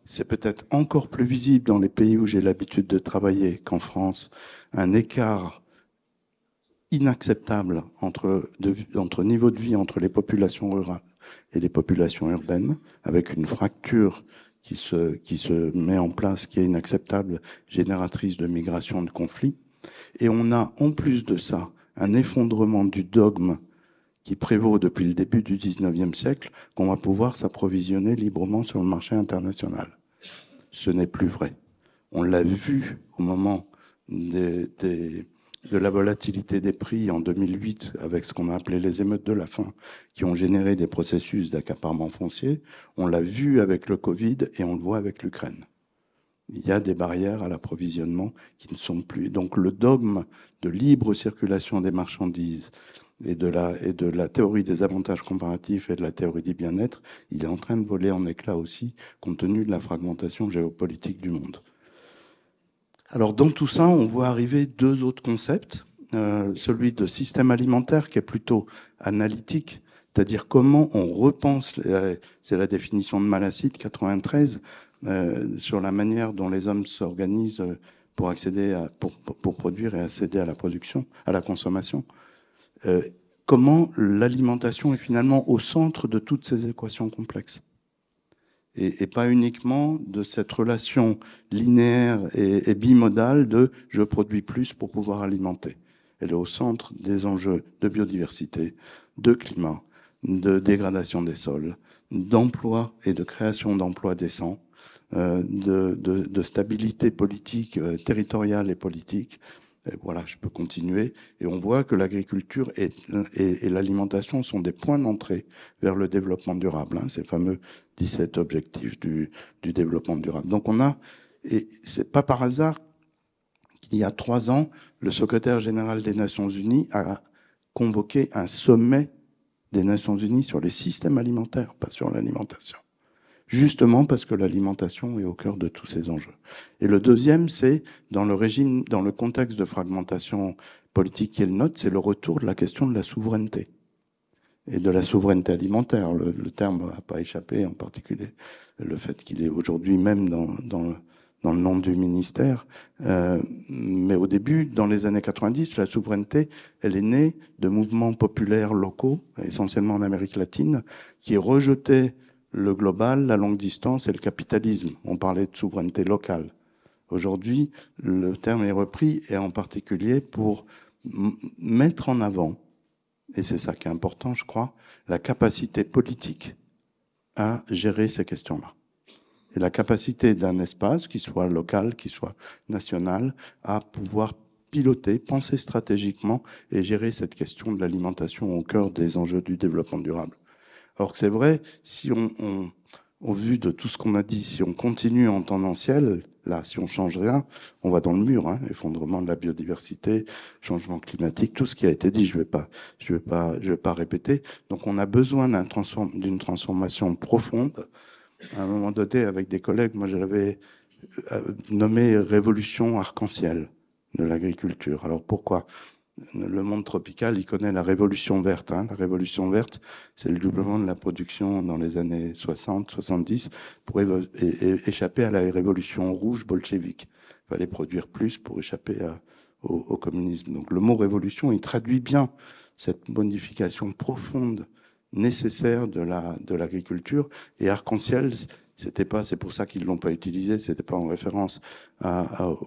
C'est peut-être encore plus visible dans les pays où j'ai l'habitude de travailler qu'en France, un écart inacceptable entre niveau de vie entre les populations rurales et les populations urbaines, avec une fracture qui se met en place, qui est inacceptable, génératrice de migration, de conflits. Et on a, en plus de ça, un effondrement du dogme qui prévaut depuis le début du 19e siècle, qu'on va pouvoir s'approvisionner librement sur le marché international. Ce n'est plus vrai. On l'a vu au moment des de la volatilité des prix en 2008 avec ce qu'on a appelé les émeutes de la faim qui ont généré des processus d'accaparement foncier. On l'a vu avec le Covid et on le voit avec l'Ukraine. Il y a des barrières à l'approvisionnement qui ne sont plus. Donc le dogme de libre circulation des marchandises et de la théorie des avantages comparatifs et de la théorie du bien-être, il est en train de voler en éclats aussi, compte tenu de la fragmentation géopolitique du monde. Alors dans tout ça, on voit arriver deux autres concepts. Celui de système alimentaire qui est plutôt analytique, c'est-à-dire comment on repense, c'est la définition de Malacide 93, sur la manière dont les hommes s'organisent pour accéder pour produire et accéder à la production, à la consommation. Comment l'alimentation est finalement au centre de toutes ces équations complexes. Et pas uniquement de cette relation linéaire et bimodale de « je produis plus pour pouvoir alimenter ». Elle est au centre des enjeux de biodiversité, de climat, de dégradation des sols, d'emploi et de création d'emplois décents, de stabilité politique, territoriale et politique. Et voilà, je peux continuer. Et on voit que l'agriculture et l'alimentation sont des points d'entrée vers le développement durable. Hein, ces fameux 17 objectifs du développement durable. Donc on a, et c'est pas par hasard qu'il y a 3 ans, le secrétaire général des Nations Unies a convoqué un sommet des Nations Unies sur les systèmes alimentaires, pas sur l'alimentation. Justement parce que l'alimentation est au cœur de tous ces enjeux. Et le deuxième, c'est dans le contexte de fragmentation politique qui est le nôtre, c'est le retour de la question de la souveraineté et de la souveraineté alimentaire. Le terme n'a pas échappé, en particulier le fait qu'il est aujourd'hui même dans le nom du ministère. Mais au début, dans les années 90, la souveraineté, elle est née de mouvements populaires locaux, essentiellement en Amérique latine, qui rejetaient le global, la longue distance et le capitalisme. On parlait de souveraineté locale. Aujourd'hui, le terme est repris, et en particulier pour mettre en avant, et c'est ça qui est important, je crois, la capacité politique à gérer ces questions-là. Et la capacité d'un espace, qui soit local, qui soit national, à pouvoir piloter, penser stratégiquement et gérer cette question de l'alimentation au cœur des enjeux du développement durable. Alors que c'est vrai, si au vu de tout ce qu'on a dit, si on continue en tendanciel, là, si on change rien, on va dans le mur, hein, effondrement de la biodiversité, changement climatique, tout ce qui a été dit, je vais pas répéter. Donc on a besoin d'une transformation profonde. À un moment donné, avec des collègues, moi je l'avais nommé révolution arc-en-ciel de l'agriculture. Alors pourquoi ? Le monde tropical, il connaît la révolution verte. Hein. La révolution verte, c'est le doublement de la production dans les années 60, 70 pour échapper à la révolution rouge bolchevique. Il fallait produire plus pour échapper au communisme. Donc le mot révolution, il traduit bien cette modification profonde nécessaire de l'agriculture. Et arc-en-ciel, c'est pour ça qu'ils l'ont pas utilisé, c'était pas en référence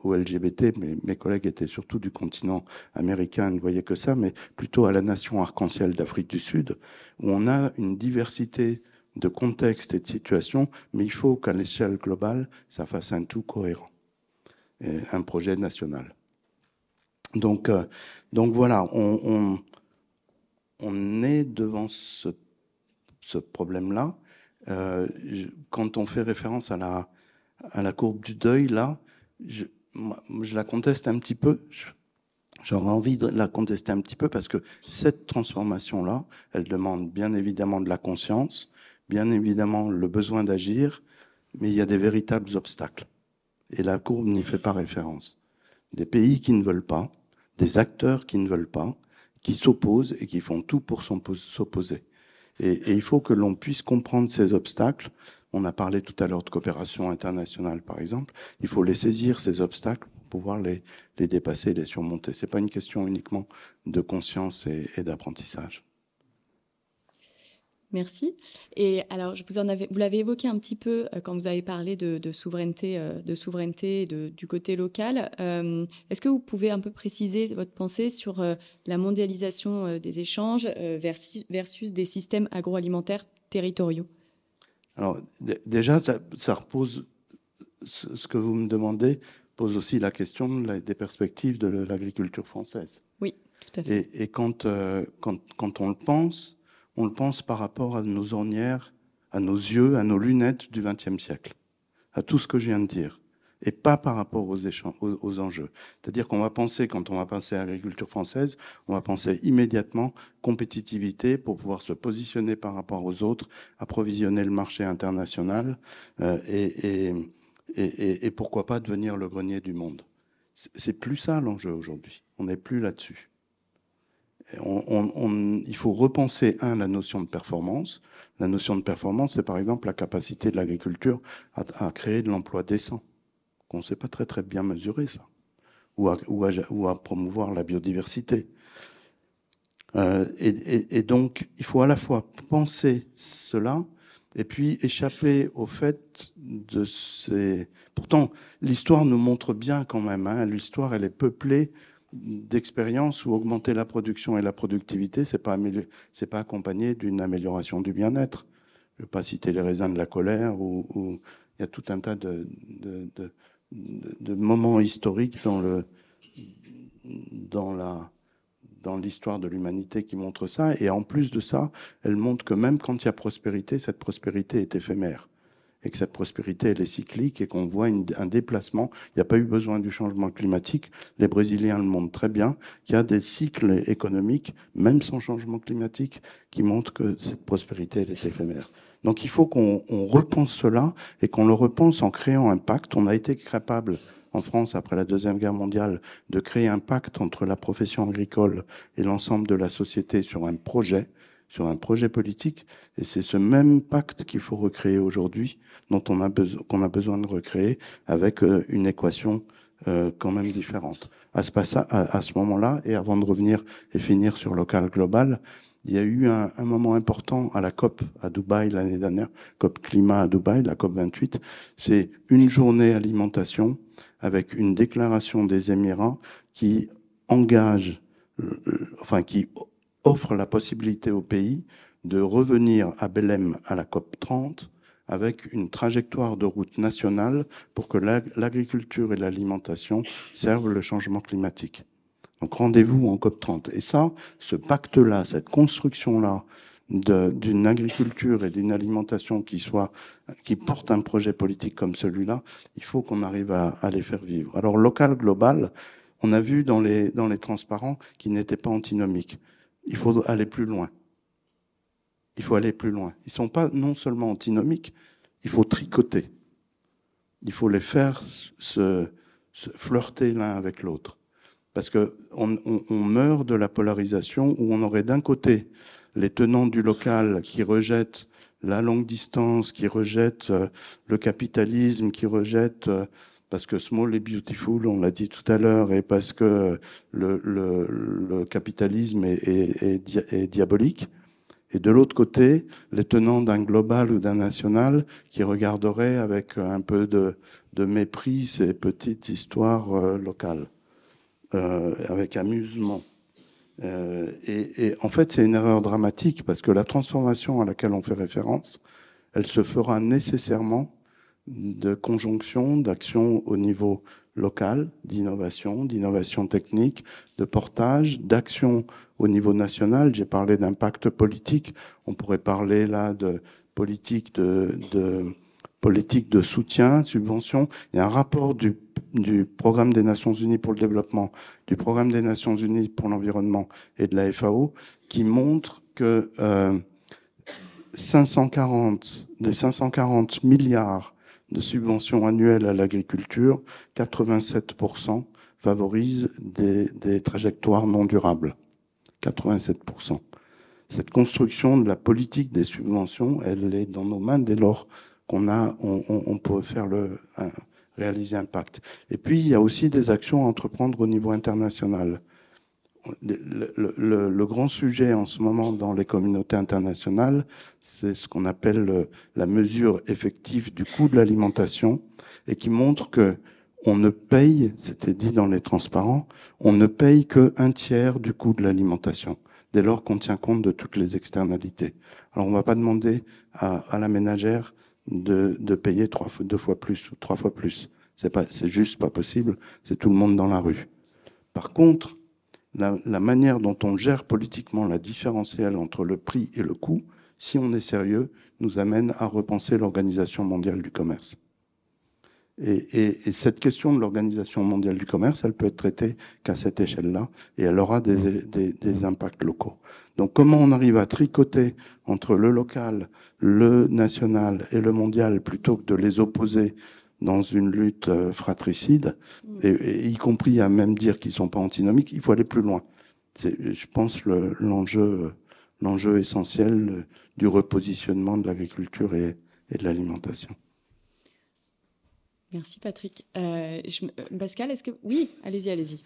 au LGBT, mais mes collègues étaient surtout du continent américain, ils ne voyaient que ça, mais plutôt à la nation arc-en-ciel d'Afrique du Sud, où on a une diversité de contextes et de situations, mais il faut qu'à l'échelle globale, ça fasse un tout cohérent, et un projet national. Donc voilà, on est devant ce problème-là. Quand on fait référence à la courbe du deuil, là, je la conteste un petit peu. J'aurais envie de la contester un petit peu parce que cette transformation-là, elle demande bien évidemment de la conscience, bien évidemment le besoin d'agir, mais il y a des véritables obstacles. Et la courbe n'y fait pas référence. Des pays qui ne veulent pas, des acteurs qui ne veulent pas, qui s'opposent et qui font tout pour s'opposer. Et il faut que l'on puisse comprendre ces obstacles. On a parlé tout à l'heure de coopération internationale, par exemple. Il faut les saisir, ces obstacles, pour pouvoir les dépasser, les surmonter. C'est pas une question uniquement de conscience et d'apprentissage. Merci. Et alors, vous l'avez évoqué un petit peu quand vous avez parlé de souveraineté, du côté local. Est-ce que vous pouvez un peu préciser votre pensée sur la mondialisation des échanges versus des systèmes agroalimentaires territoriaux ? Alors, déjà, ça repose ce que vous me demandez pose aussi la question des perspectives de l'agriculture française. Oui, tout à fait. Et quand on le pense par rapport à nos ornières, à nos yeux, à nos lunettes du XXe siècle, à tout ce que je viens de dire, et pas par rapport aux enjeux. C'est-à-dire qu'on va penser, quand on va penser à l'agriculture française, on va penser immédiatement compétitivité pour pouvoir se positionner par rapport aux autres, approvisionner le marché international et pourquoi pas devenir le grenier du monde. C'est plus ça l'enjeu aujourd'hui. On n'est plus là-dessus. Il faut repenser, la notion de performance. La notion de performance, c'est par exemple la capacité de l'agriculture à créer de l'emploi décent. On ne sait pas très très bien mesurer ça. Ou à promouvoir la biodiversité. Et donc, il faut à la fois penser cela et puis échapper au fait de ces... Pourtant, l'histoire nous montre bien quand même. L'histoire, elle est peuplée d'expériences où augmenter la production et la productivité, c'est pas accompagné d'une amélioration du bien-être. Je ne vais pas citer les raisins de la colère, où il y a tout un tas de moments historiques dans l'histoire de l'humanité qui montrent ça. Et en plus de ça, elle montre que même quand il y a prospérité, cette prospérité est éphémère. Et que cette prospérité, elle est cyclique et qu'on voit un déplacement. Il n'y a pas eu besoin du changement climatique. Les Brésiliens le montrent très bien, qu'il y a des cycles économiques, même sans changement climatique, qui montrent que cette prospérité, elle est éphémère. Donc il faut qu'on repense cela et qu'on le repense en créant un pacte. On a été capable, en France, après la Deuxième Guerre mondiale, de créer un pacte entre la profession agricole et l'ensemble de la société sur un projet politique, et c'est ce même pacte qu'il faut recréer aujourd'hui, qu'on a besoin de recréer avec une équation quand même différente. À ce moment-là, et avant de revenir et finir sur local global, il y a eu un moment important à la COP à Dubaï l'année dernière, COP climat à Dubaï, la COP 28, c'est une journée alimentation avec une déclaration des Émirats qui engage, qui offre la possibilité au pays de revenir à Belém à la COP 30 avec une trajectoire de route nationale pour que l'agriculture et l'alimentation servent le changement climatique. Donc rendez-vous en COP 30. Et ça, ce pacte-là, cette construction-là d'une agriculture et d'une alimentation qui porte un projet politique comme celui-là, il faut qu'on arrive à les faire vivre. Alors local, global, on a vu dans les transparents qu'ils n'étaient pas antinomiques. Il faut aller plus loin. Il faut aller plus loin. Ils ne sont pas non seulement antinomiques, il faut tricoter. Il faut les faire se flirter l'un avec l'autre. Parce qu'on meurt de la polarisation où on aurait d'un côté les tenants du local qui rejettent la longue distance, qui rejettent le capitalisme, qui rejettent... parce que small est beautiful, on l'a dit tout à l'heure, et parce que le capitalisme est diabolique. Et de l'autre côté, les tenants d'un global ou d'un national qui regarderaient avec un peu de mépris ces petites histoires locales, avec amusement. Et en fait, c'est une erreur dramatique parce que la transformation à laquelle on fait référence, elle se fera nécessairement de conjonction, d'action au niveau local, d'innovation technique, de portage, d'action au niveau national. J'ai parlé d'impact politique. On pourrait parler là de politique de soutien, subvention. Il y a un rapport du Programme des Nations Unies pour le développement, du Programme des Nations Unies pour l'environnement et de la FAO qui montre que des 540 milliards de subventions annuelles à l'agriculture, 87% favorisent des trajectoires non durables. 87%. Cette construction de la politique des subventions, elle est dans nos mains dès lors on peut faire réaliser un pacte. Et puis, il y a aussi des actions à entreprendre au niveau international. Le grand sujet en ce moment dans les communautés internationales, c'est ce qu'on appelle la mesure effective du coût de l'alimentation et qui montre que on ne paye, c'était dit dans les transparents, on ne paye que 1/3 du coût de l'alimentation, dès lors qu'on tient compte de toutes les externalités. Alors on ne va pas demander à la ménagère de payer 2 fois plus ou 3 fois plus. C'est juste pas possible. C'est tout le monde dans la rue. Par contre, la manière dont on gère politiquement la différentielle entre le prix et le coût, si on est sérieux, nous amène à repenser l'Organisation mondiale du commerce. Et cette question de l'Organisation mondiale du commerce, elle peut être traitée qu'à cette échelle-là, et elle aura des impacts locaux. Donc comment on arrive à tricoter entre le local, le national et le mondial, plutôt que de les opposer dans une lutte fratricide, et y compris à même dire qu'ils ne sont pas antinomiques, il faut aller plus loin. C'est, je pense, l'enjeu essentiel du repositionnement de l'agriculture et de l'alimentation. Merci Patrick. Pascal, est-ce que... Oui, allez-y.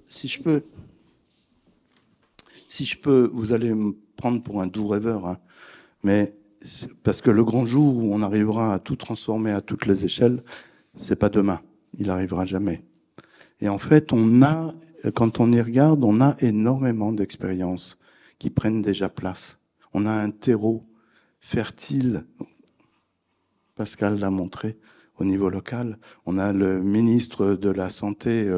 Si je peux, vous allez me prendre pour un doux rêveur, hein, mais parce que le grand jour où on arrivera à tout transformer à toutes les échelles, c'est pas demain, il arrivera jamais. Et en fait, quand on y regarde, on a énormément d'expériences qui prennent déjà place. On a un terreau fertile, Pascal l'a montré, au niveau local. On a le ministre de la Santé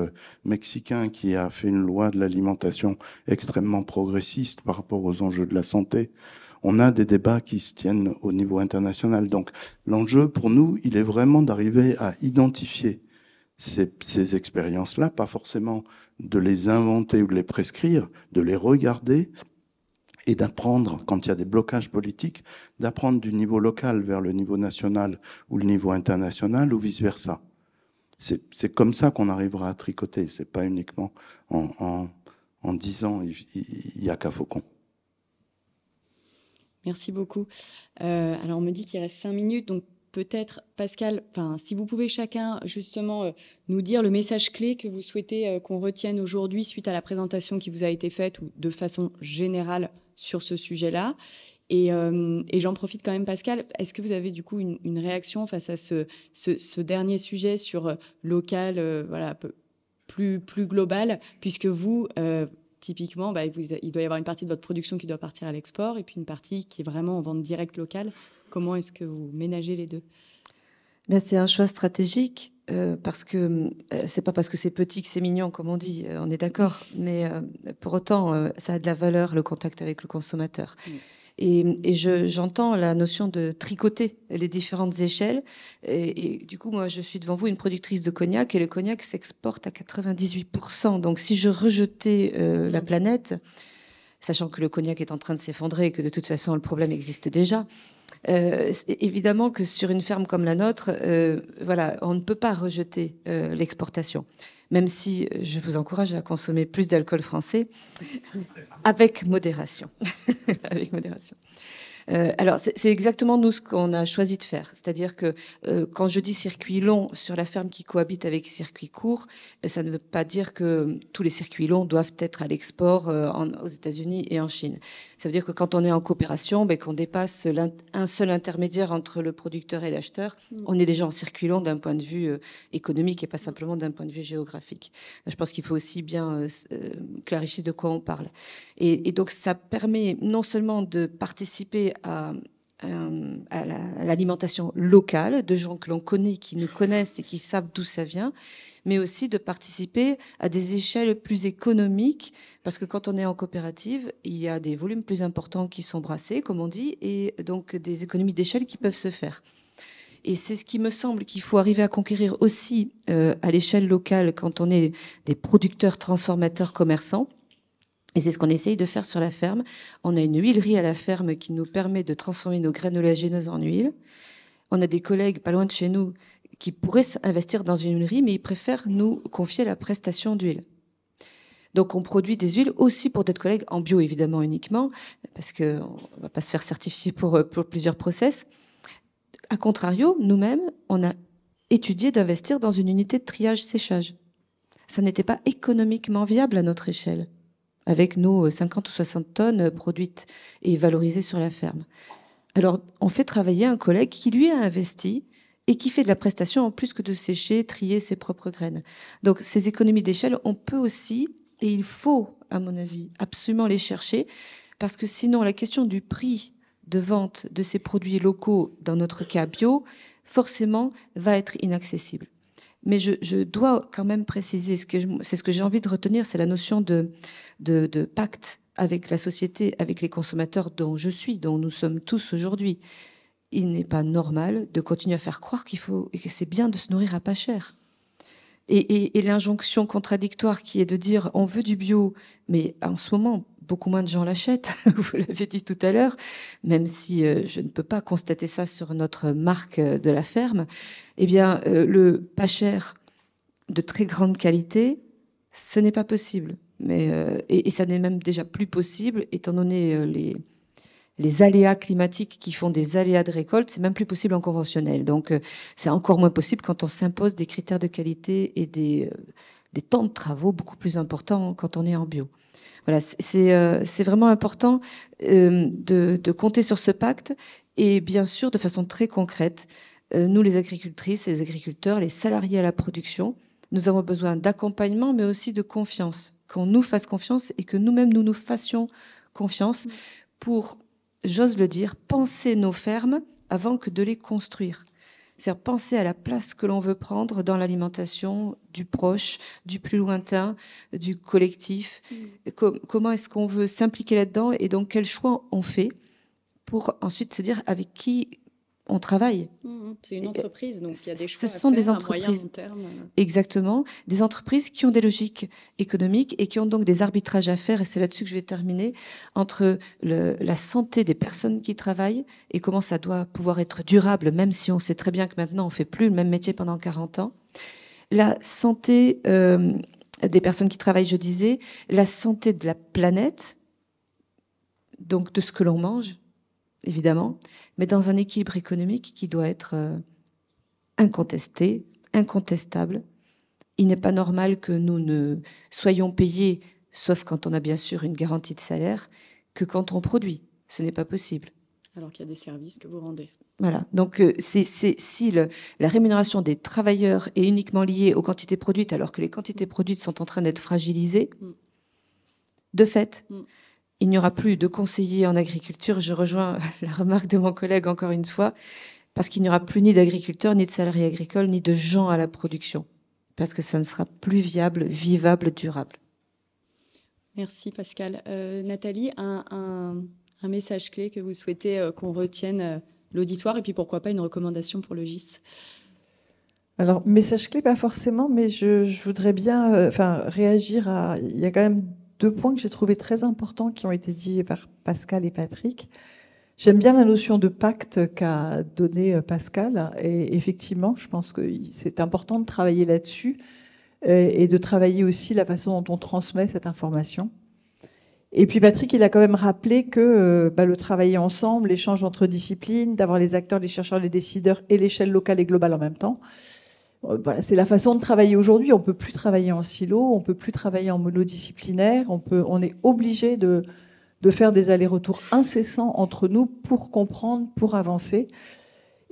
mexicain qui a fait une loi de l'alimentation extrêmement progressiste par rapport aux enjeux de la santé. On a des débats qui se tiennent au niveau international. Donc l'enjeu pour nous, il est vraiment d'arriver à identifier ces expériences-là, pas forcément de les inventer ou de les prescrire, de les regarder et d'apprendre, quand il y a des blocages politiques, d'apprendre du niveau local vers le niveau national ou le niveau international ou vice-versa. C'est comme ça qu'on arrivera à tricoter. C'est pas uniquement en disant il y a qu'à Faucon. Merci beaucoup. Alors, on me dit qu'il reste 5 minutes, donc peut-être, Pascal, si vous pouvez chacun justement nous dire le message clé que vous souhaitez qu'on retienne aujourd'hui suite à la présentation qui vous a été faite ou de façon générale sur ce sujet-là. Et j'en profite quand même, Pascal, est-ce que vous avez du coup une réaction face à ce dernier sujet sur local, voilà, plus global, puisque vous... typiquement, il doit y avoir une partie de votre production qui doit partir à l'export et puis une partie qui est vraiment en vente directe locale. Comment est-ce que vous ménagez les deux ? C'est un choix stratégique parce que c'est pas parce que c'est petit que c'est mignon, comme on dit, on est d'accord. Mais pour autant, ça a de la valeur, le contact avec le consommateur. Et j'entends la notion de tricoter les différentes échelles. Et du coup, moi, je suis devant vous une productrice de cognac et le cognac s'exporte à 98%. Donc, si je rejetais la planète, sachant que le cognac est en train de s'effondrer et que de toute façon, le problème existe déjà, évidemment que sur une ferme comme la nôtre, voilà, on ne peut pas rejeter l'exportation. Même si je vous encourage à consommer plus d'alcool français, avec modération. Avec modération. Alors, c'est exactement nous ce qu'on a choisi de faire. C'est-à-dire que quand je dis circuit long sur la ferme qui cohabite avec circuit court, ça ne veut pas dire que tous les circuits longs doivent être à l'export aux États-Unis et en Chine. Ça veut dire que quand on est en coopération, qu'on dépasse un seul intermédiaire entre le producteur et l'acheteur, on est déjà en circuit long d'un point de vue économique et pas simplement d'un point de vue géographique. Je pense qu'il faut aussi bien clarifier de quoi on parle. Et donc, ça permet non seulement de participer à l'alimentation locale, de gens que l'on connaît, qui nous connaissent et qui savent d'où ça vient, mais aussi de participer à des échelles plus économiques, parce que quand on est en coopérative, il y a des volumes plus importants qui sont brassés, comme on dit, et donc des économies d'échelle qui peuvent se faire. Et c'est ce qui me semble qu'il faut arriver à conquérir aussi à l'échelle locale quand on est des producteurs, transformateurs, commerçants. Et c'est ce qu'on essaye de faire sur la ferme. On a une huilerie à la ferme qui nous permet de transformer nos graines oléagineuses en huile. On a des collègues pas loin de chez nous qui pourraient investir dans une huilerie, mais ils préfèrent nous confier la prestation d'huile. Donc on produit des huiles aussi pour d'autres collègues, en bio évidemment uniquement, parce qu'on ne va pas se faire certifier pour plusieurs process. A contrario, nous-mêmes, on a étudié d'investir dans une unité de triage-séchage. Ça n'était pas économiquement viable à notre échelle, avec nos 50 ou 60 tonnes produites et valorisées sur la ferme. Alors, on fait travailler un collègue qui, lui, a investi et qui fait de la prestation en plus que de sécher, trier ses propres graines. Donc, ces économies d'échelle, on peut aussi, et il faut, à mon avis, absolument les chercher, parce que sinon, la question du prix de vente de ces produits locaux, dans notre cas bio, forcément, va être inaccessible. Mais je dois quand même préciser, c'est ce que j'ai envie de retenir, c'est la notion de pacte avec la société, avec les consommateurs dont nous sommes tous aujourd'hui. Il n'est pas normal de continuer à faire croire que c'est bien de se nourrir à pas cher. Et l'injonction contradictoire qui est de dire on veut du bio, mais en ce moment, beaucoup moins de gens l'achètent, vous l'avez dit tout à l'heure, même si je ne peux pas constater ça sur notre marque de la ferme, eh bien, le pas cher de très grande qualité, ce n'est pas possible. Et ça n'est même déjà plus possible, étant donné les aléas climatiques qui font des aléas de récolte, c'est même plus possible en conventionnel. Donc, c'est encore moins possible quand on s'impose des critères de qualité et des temps de travaux beaucoup plus importants quand on est en bio. Voilà, c'est vraiment important de compter sur ce pacte et bien sûr, de façon très concrète, nous les agricultrices, les agriculteurs, les salariés à la production, nous avons besoin d'accompagnement, mais aussi de confiance, qu'on nous fasse confiance et que nous-mêmes nous fassions confiance pour, j'ose le dire, penser nos fermes avant que de les construire. C'est-à-dire penser à la place que l'on veut prendre dans l'alimentation du proche, du plus lointain, du collectif. Comment est-ce qu'on veut s'impliquer là-dedans et donc quel choix on fait pour ensuite se dire avec qui on travaille. C'est une entreprise, donc il y a des choix Ce sont des à moyen, entreprises. long terme. Exactement. Des entreprises qui ont des logiques économiques et qui ont donc des arbitrages à faire, et c'est là-dessus que je vais terminer, entre la santé des personnes qui travaillent et comment ça doit pouvoir être durable, même si on sait très bien que maintenant on fait plus le même métier pendant 40 ans. La santé des personnes qui travaillent, je disais, la santé de la planète, donc de ce que l'on mange, évidemment, mais dans un équilibre économique qui doit être incontesté, incontestable. Il n'est pas normal que nous ne soyons payés, sauf quand on a bien sûr une garantie de salaire, que quand on produit. Ce n'est pas possible. Alors qu'il y a des services que vous rendez. Voilà. Donc, si la rémunération des travailleurs est uniquement liée aux quantités produites, alors que les quantités produites sont en train d'être fragilisées, de fait, il n'y aura plus de conseillers en agriculture. Je rejoins la remarque de mon collègue encore une fois, parce qu'il n'y aura plus ni d'agriculteurs, ni de salariés agricoles, ni de gens à la production, parce que ça ne sera plus viable, vivable, durable. Merci Pascal. Nathalie, un message clé que vous souhaitez qu'on retienne l'auditoire, et puis pourquoi pas une recommandation pour le GIS? Alors, message clé, pas forcément, mais je voudrais bien réagir à... Il y a quand même 2 points que j'ai trouvé très importants qui ont été dits par Pascal et Patrick. J'aime bien la notion de pacte qu'a donné Pascal. Et effectivement, je pense que c'est important de travailler là-dessus et de travailler aussi la façon dont on transmet cette information. Et puis Patrick, il a quand même rappelé que le travailler ensemble, l'échange entre disciplines, d'avoir les acteurs, les chercheurs, les décideurs et l'échelle locale et globale en même temps, voilà, c'est la façon de travailler aujourd'hui. On peut plus travailler en silo, on peut plus travailler en monodisciplinaire. On est obligé de faire des allers-retours incessants entre nous pour comprendre, pour avancer.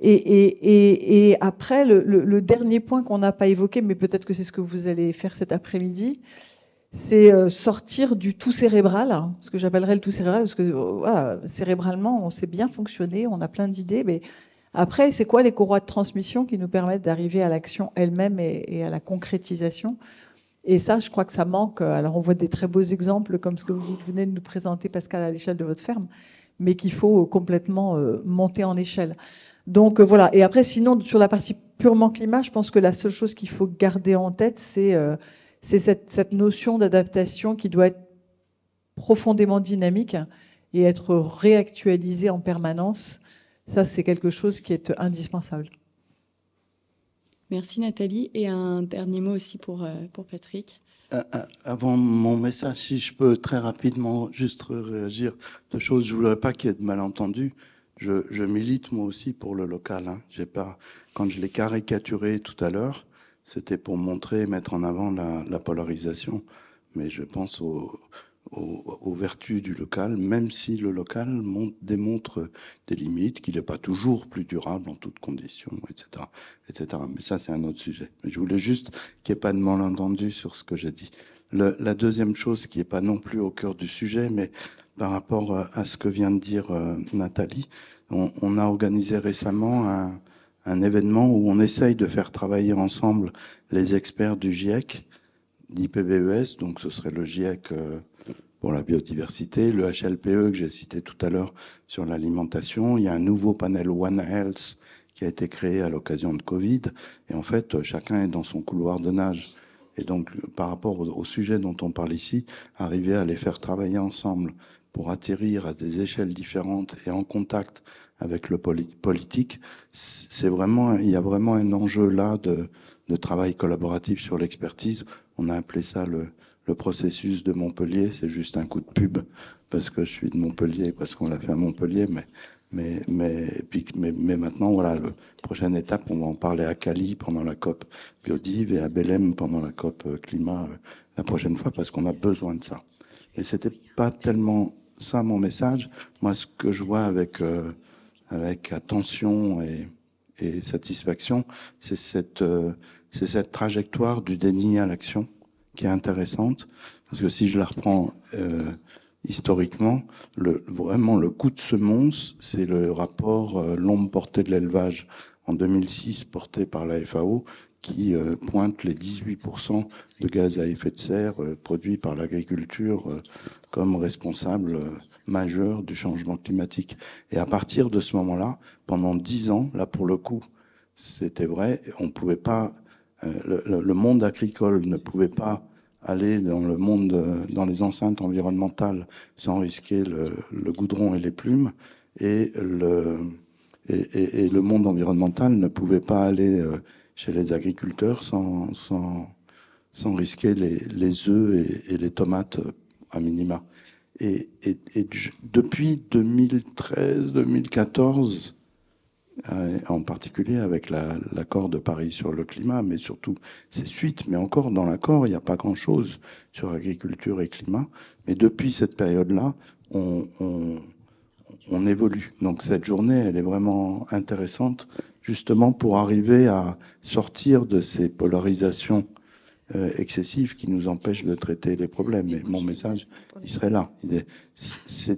Et après, le dernier point qu'on n'a pas évoqué, mais peut-être que c'est ce que vous allez faire cet après-midi, c'est sortir du tout cérébral, hein, ce que j'appellerais le tout cérébral, parce que voilà, cérébralement, on sait bien fonctionner, on a plein d'idées, mais après, c'est quoi les courroies de transmission qui nous permettent d'arriver à l'action elle-même et à la concrétisation? Et ça, je crois que ça manque. Alors, on voit des très beaux exemples comme ce que vous venez de nous présenter, Pascal, à l'échelle de votre ferme, mais qu'il faut complètement monter en échelle. Donc, voilà. Et après, sinon, sur la partie purement climat, je pense que la seule chose qu'il faut garder en tête, c'est cette notion d'adaptation qui doit être profondément dynamique et être réactualisée en permanence. Ça, c'est quelque chose qui est indispensable. Merci Nathalie. Et un dernier mot aussi pour Patrick. Avant mon message, si je peux très rapidement juste réagir 2 choses. Je ne voudrais pas qu'il y ait de malentendus. Je milite moi aussi pour le local. Hein. Quand je l'ai caricaturé tout à l'heure, c'était pour montrer et mettre en avant la polarisation. Mais je pense aux vertus du local, même si le local démontre des limites, qu'il n'est pas toujours plus durable en toutes conditions, etc., etc. Mais ça, c'est un autre sujet. Mais je voulais juste qu'il n'y ait pas de malentendu sur ce que j'ai dit. La deuxième chose, qui n'est pas non plus au cœur du sujet, mais par rapport à ce que vient de dire Nathalie, on a organisé récemment un événement où on essaye de faire travailler ensemble les experts du GIEC, d'IPBES, donc ce serait le GIEC pour la biodiversité, le HLPE que j'ai cité tout à l'heure sur l'alimentation. Il y a un nouveau panel One Health qui a été créé à l'occasion de Covid. Et en fait, chacun est dans son couloir de nage. Et donc, par rapport au sujet dont on parle ici, arriver à les faire travailler ensemble pour atterrir à des échelles différentes et en contact avec le politique, c'est vraiment, il y a vraiment un enjeu là de travail collaboratif sur l'expertise. On a appelé ça le processus de Montpellier. C'est juste un coup de pub parce que je suis de Montpellier, parce qu'on l'a fait à Montpellier, mais maintenant, voilà, la prochaine étape, on va en parler à Cali pendant la COP Biodive et à Belém pendant la COP Climat la prochaine fois, parce qu'on a besoin de ça. Et c'était pas tellement ça mon message. Moi, ce que je vois avec attention et satisfaction, c'est cette trajectoire du déni à l'action qui est intéressante, parce que si je la reprends historiquement, vraiment le coup de semonce, c'est le rapport Longue portée de l'élevage en 2006 porté par la FAO qui pointe les 18% de gaz à effet de serre produits par l'agriculture comme responsable majeur du changement climatique. Et à partir de ce moment-là, pendant 10 ans, là pour le coup, c'était vrai, on pouvait pas, le monde agricole ne pouvait pas aller dans le monde, dans les enceintes environnementales sans risquer le goudron et les plumes, et le monde environnemental ne pouvait pas aller chez les agriculteurs sans risquer les œufs et les tomates à minima. Et depuis 2013-2014, en particulier avec l'accord de Paris sur le climat, mais surtout ses suites, mais encore dans l'accord, il n'y a pas grand-chose sur agriculture et climat. Mais depuis cette période-là, on évolue. Donc cette journée, elle est vraiment intéressante, justement pour arriver à sortir de ces polarisations excessives qui nous empêchent de traiter les problèmes. Mais mon message, il serait là. Ces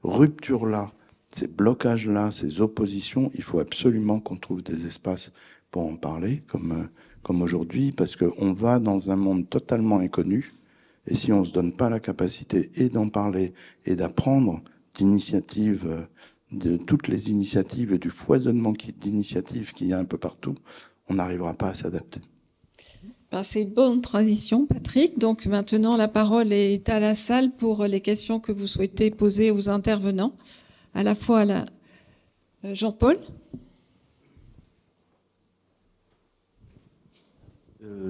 ruptures-là, ces blocages-là, ces oppositions, il faut absolument qu'on trouve des espaces pour en parler, comme aujourd'hui, parce qu'on va dans un monde totalement inconnu, et si on ne se donne pas la capacité et d'en parler et d'apprendre d'initiatives, de toutes les initiatives et du foisonnement d'initiatives qu'il y a un peu partout, on n'arrivera pas à s'adapter. Ben, c'est une bonne transition, Patrick. Donc maintenant, la parole est à la salle pour les questions que vous souhaitez poser aux intervenants. À la fois Jean-Paul.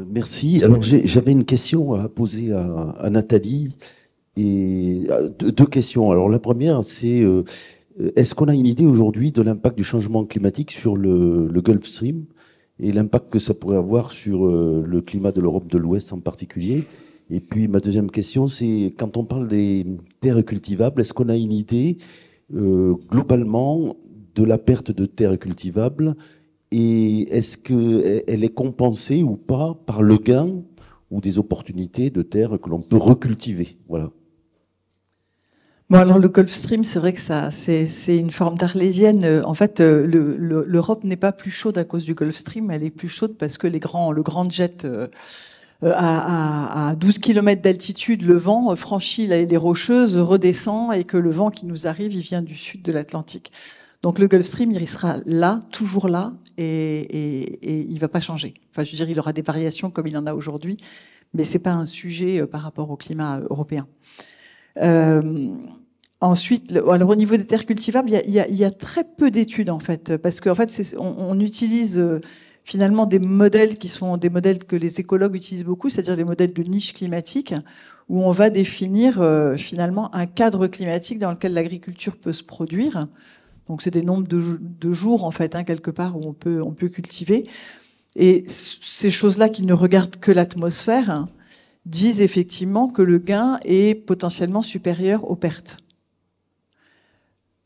Merci. Alors j'avais une question à poser à Nathalie, et deux questions. Alors la première, c'est est-ce qu'on a une idée aujourd'hui de l'impact du changement climatique sur le Gulf Stream et l'impact que ça pourrait avoir sur le climat de l'Europe de l'Ouest en particulier? Et puis ma deuxième question, c'est quand on parle des terres cultivables, est-ce qu'on a une idée globalement de la perte de terres cultivables, et est-ce qu'elle est compensée ou pas par le gain ou des opportunités de terres que l'on peut recultiver? Voilà. Bon, alors le Gulf Stream, c'est vrai que c'est une forme d'arlésienne. En fait, l'Europe n'est pas plus chaude à cause du Gulf Stream, elle est plus chaude parce que le grand jet à 12 km d'altitude, le vent franchit les Rocheuses, redescend, et que le vent qui nous arrive, il vient du sud de l'Atlantique. Donc le Gulf Stream, il sera là, toujours là, et il va pas changer. Enfin, je veux dire, il aura des variations comme il en a aujourd'hui, mais c'est pas un sujet par rapport au climat européen. Ensuite, alors au niveau des terres cultivables, il y a très peu d'études en fait, parce qu'en fait, on utilise finalement des modèles qui sont des modèles que les écologues utilisent beaucoup, c'est-à-dire des modèles de niche climatique, où on va définir finalement un cadre climatique dans lequel l'agriculture peut se produire. Donc c'est des nombres de jours en fait, quelque part, où on peut cultiver. Et ces choses-là qui ne regardent que l'atmosphère disent effectivement que le gain est potentiellement supérieur aux pertes.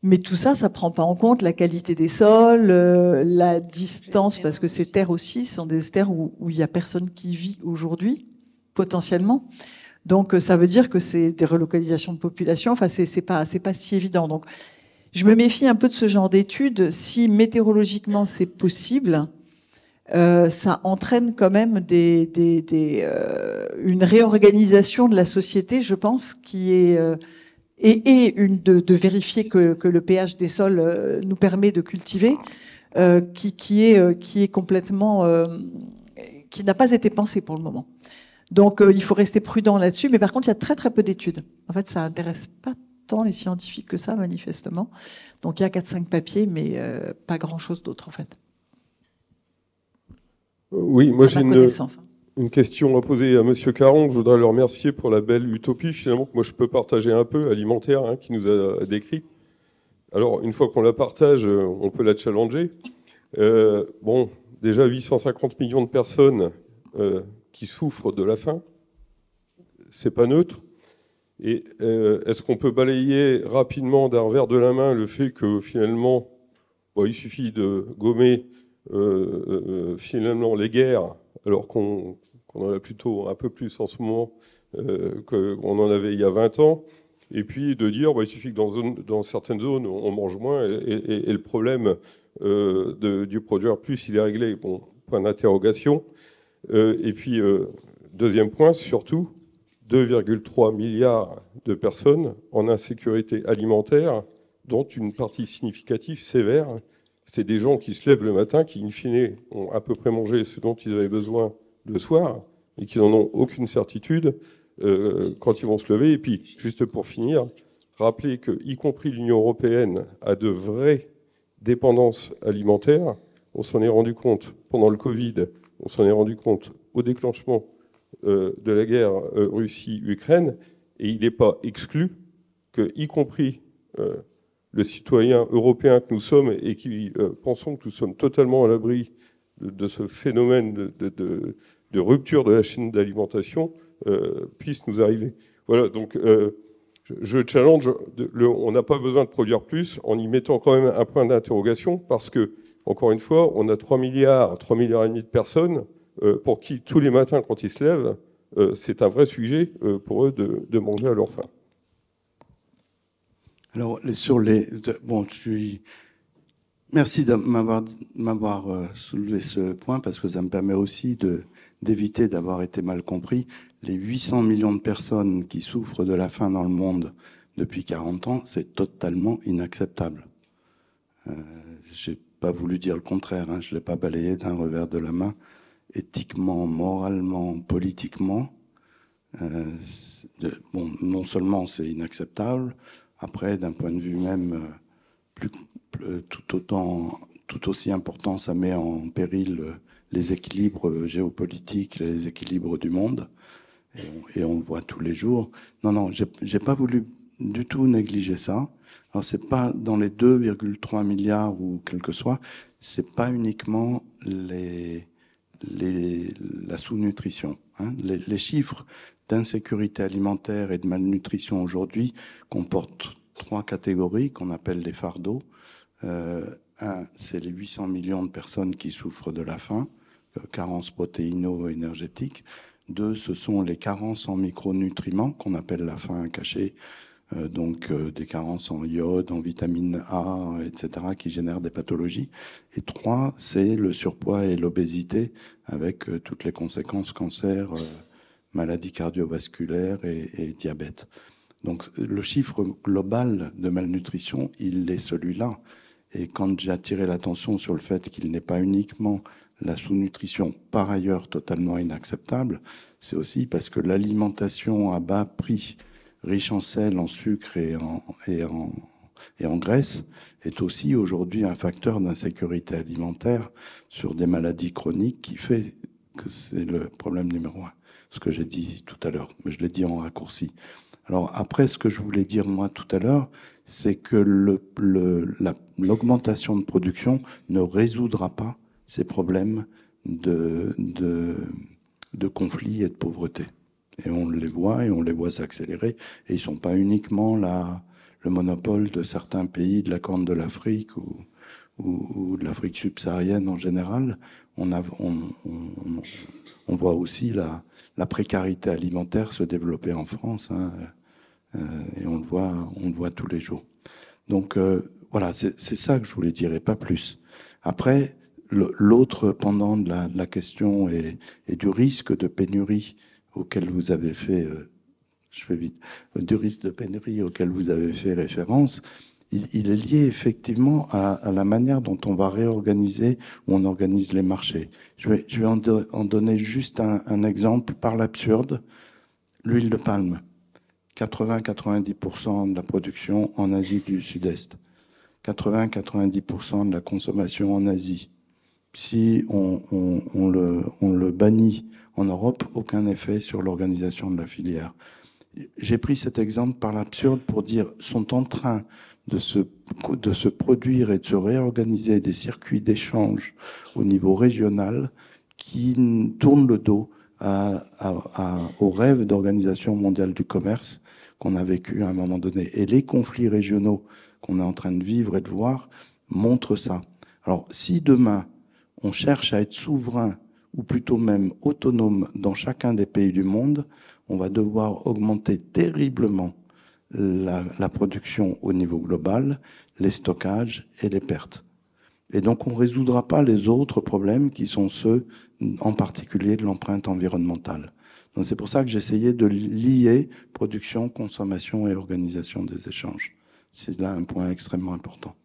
Mais tout ça, ça prend pas en compte la qualité des sols, la distance, parce que ces terres aussi sont des terres où il y a personne qui vit aujourd'hui, potentiellement. Donc ça veut dire que c'est des relocalisations de population. Enfin, c'est pas si évident. Donc Je me méfie un peu de ce genre d'études. Si météorologiquement c'est possible, ça entraîne quand même une réorganisation de la société, je pense, qui est de vérifier que le pH des sols nous permet de cultiver, qui est complètement qui n'a pas été pensé pour le moment. Donc il faut rester prudent là-dessus. Mais par contre, il y a très très peu d'études. En fait, ça intéresse pas tant les scientifiques que ça, manifestement. Donc il y a 4-5 papiers, mais pas grand-chose d'autre en fait. Oui, moi j'ai une question à poser à Monsieur Caron. Je voudrais le remercier pour la belle utopie, finalement, que moi je peux partager un peu, alimentaire, hein, qui nous a décrit. Alors, une fois qu'on la partage, on peut la challenger. Bon, déjà 850 millions de personnes qui souffrent de la faim. C'est pas neutre. Et est-ce qu'on peut balayer rapidement d'un revers de la main le fait que finalement, bon, il suffit de gommer finalement les guerres, alors qu'on en a plutôt un peu plus en ce moment qu'on en avait il y a 20 ans, et puis de dire il suffit que dans certaines zones on mange moins et le problème du produire plus il est réglé. Bon, point d'interrogation. Et puis deuxième point, surtout 2,3 milliards de personnes en insécurité alimentaire, dont une partie significative sévère. C'est des gens qui se lèvent le matin, qui, in fine, ont à peu près mangé ce dont ils avaient besoin le soir, et qui n'en ont aucune certitude quand ils vont se lever. Et puis, juste pour finir, rappeler que, y compris l'Union européenne, a de vraies dépendances alimentaires. On s'en est rendu compte pendant le Covid, on s'en est rendu compte au déclenchement de la guerre Russie-Ukraine, et il n'est pas exclu que, y compris le citoyen européen que nous sommes et qui pensons que nous sommes totalement à l'abri de ce phénomène de rupture de la chaîne d'alimentation, puisse nous arriver. Voilà, donc je challenge, on n'a pas besoin de produire plus en y mettant quand même un point d'interrogation, parce que, encore une fois, on a 3 milliards et demi de personnes pour qui, tous les matins, quand ils se lèvent, c'est un vrai sujet pour eux de manger à leur faim. Alors, merci de m'avoir soulevé ce point, parce que ça me permet aussi d'éviter d'avoir été mal compris. Les 800 millions de personnes qui souffrent de la faim dans le monde depuis 40 ans, c'est totalement inacceptable. J'ai pas voulu dire le contraire, hein, je l'ai pas balayé d'un revers de la main. Éthiquement, moralement, politiquement, non seulement c'est inacceptable, après, d'un point de vue même tout aussi important, ça met en péril les équilibres géopolitiques, les équilibres du monde, et on le voit tous les jours. Non, j'ai pas voulu du tout négliger ça. Alors c'est pas dans les 2,3 milliards ou quel que soit, c'est pas uniquement la sous-nutrition. Hein. Les chiffres d'insécurité alimentaire et de malnutrition aujourd'hui comportent 3 catégories qu'on appelle les fardeaux. Un, c'est les 800 millions de personnes qui souffrent de la faim, carences protéino-énergétiques. 2, ce sont les carences en micronutriments qu'on appelle la faim cachée, donc des carences en iode, en vitamine A, etc., qui génèrent des pathologies. Et 3, c'est le surpoids et l'obésité, avec toutes les conséquences cancer, maladies cardiovasculaires et diabète. Donc le chiffre global de malnutrition, il est celui-là. Et quand j'ai attiré l'attention sur le fait qu'il n'est pas uniquement la sous-nutrition, par ailleurs totalement inacceptable, c'est aussi parce que l'alimentation à bas prix, riche en sel, en sucre et en graisse, est aussi aujourd'hui un facteur d'insécurité alimentaire sur des maladies chroniques qui fait que c'est le problème numéro 1. Ce que j'ai dit tout à l'heure, mais je l'ai dit en raccourci. Alors après, ce que je voulais dire moi tout à l'heure, c'est que l'augmentation de production ne résoudra pas ces problèmes de conflits et de pauvreté. Et on les voit s'accélérer. Et ils ne sont pas uniquement le monopole de certains pays de la Corne de l'Afrique ou de l'Afrique subsaharienne en général. On voit aussi la précarité alimentaire se développer en France, hein, et on le voit tous les jours. Donc voilà, c'est ça que je voulais dire et pas plus. Après, l'autre pendant de la question et du risque de pénurie auquel vous avez fait, je fais vite, du risque de pénurie auquel vous avez fait référence, il est lié effectivement à la manière dont on va réorganiser ou on organise les marchés. Je vais en donner juste un exemple par l'absurde. L'huile de palme, 80-90% de la production en Asie du Sud-Est, 80-90% de la consommation en Asie. Si on le bannit en Europe, aucun effet sur l'organisation de la filière. J'ai pris cet exemple par l'absurde pour dire sont en train de se produire et de se réorganiser des circuits d'échange au niveau régional qui tournent le dos au rêve d'organisation mondiale du commerce qu'on a vécu à un moment donné. Et les conflits régionaux qu'on est en train de vivre et de voir montrent ça. Alors, si demain, on cherche à être souverain, ou plutôt même autonome dans chacun des pays du monde, on va devoir augmenter terriblement la production au niveau global, les stockages et les pertes. Et donc, on ne résoudra pas les autres problèmes qui sont ceux, en particulier, de l'empreinte environnementale. Donc, c'est pour ça que j'essayais de lier production, consommation et organisation des échanges. C'est là un point extrêmement important.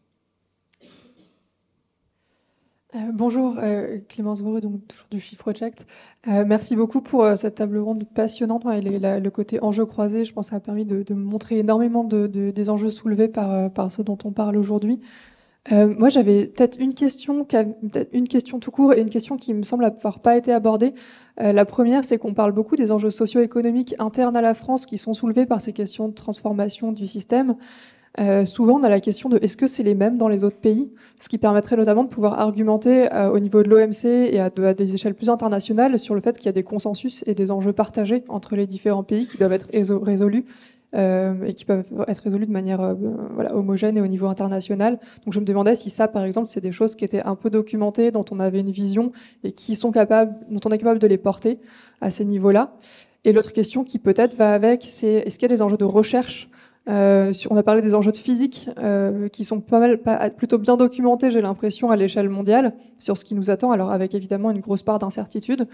Bonjour, Clémence Voreux, donc toujours du Shift Project. Merci beaucoup pour cette table ronde passionnante et le côté enjeux croisés. Je pense que ça a permis de me montrer énormément des enjeux soulevés par ceux dont on parle aujourd'hui. Moi, j'avais peut-être une question tout court et une question qui me semble avoir pas été abordée. La première, c'est qu'on parle beaucoup des enjeux socio-économiques internes à la France qui sont soulevés par ces questions de transformation du système. Souvent, on a la question de est-ce que c'est les mêmes dans les autres pays, ce qui permettrait notamment de pouvoir argumenter au niveau de l'OMC et à des échelles plus internationales sur le fait qu'il y a des consensus et des enjeux partagés entre les différents pays qui doivent être résolus et qui peuvent être résolus de manière homogène et au niveau international. Donc je me demandais si ça, par exemple, c'est des choses qui étaient un peu documentées, dont on avait une vision et dont on est capable de les porter à ces niveaux-là. Et l'autre question qui peut-être va avec, c'est est-ce qu'il y a des enjeux de recherche? On a parlé des enjeux de physique qui sont plutôt bien documentés, j'ai l'impression, à l'échelle mondiale sur ce qui nous attend, alors avec évidemment une grosse part d'incertitude.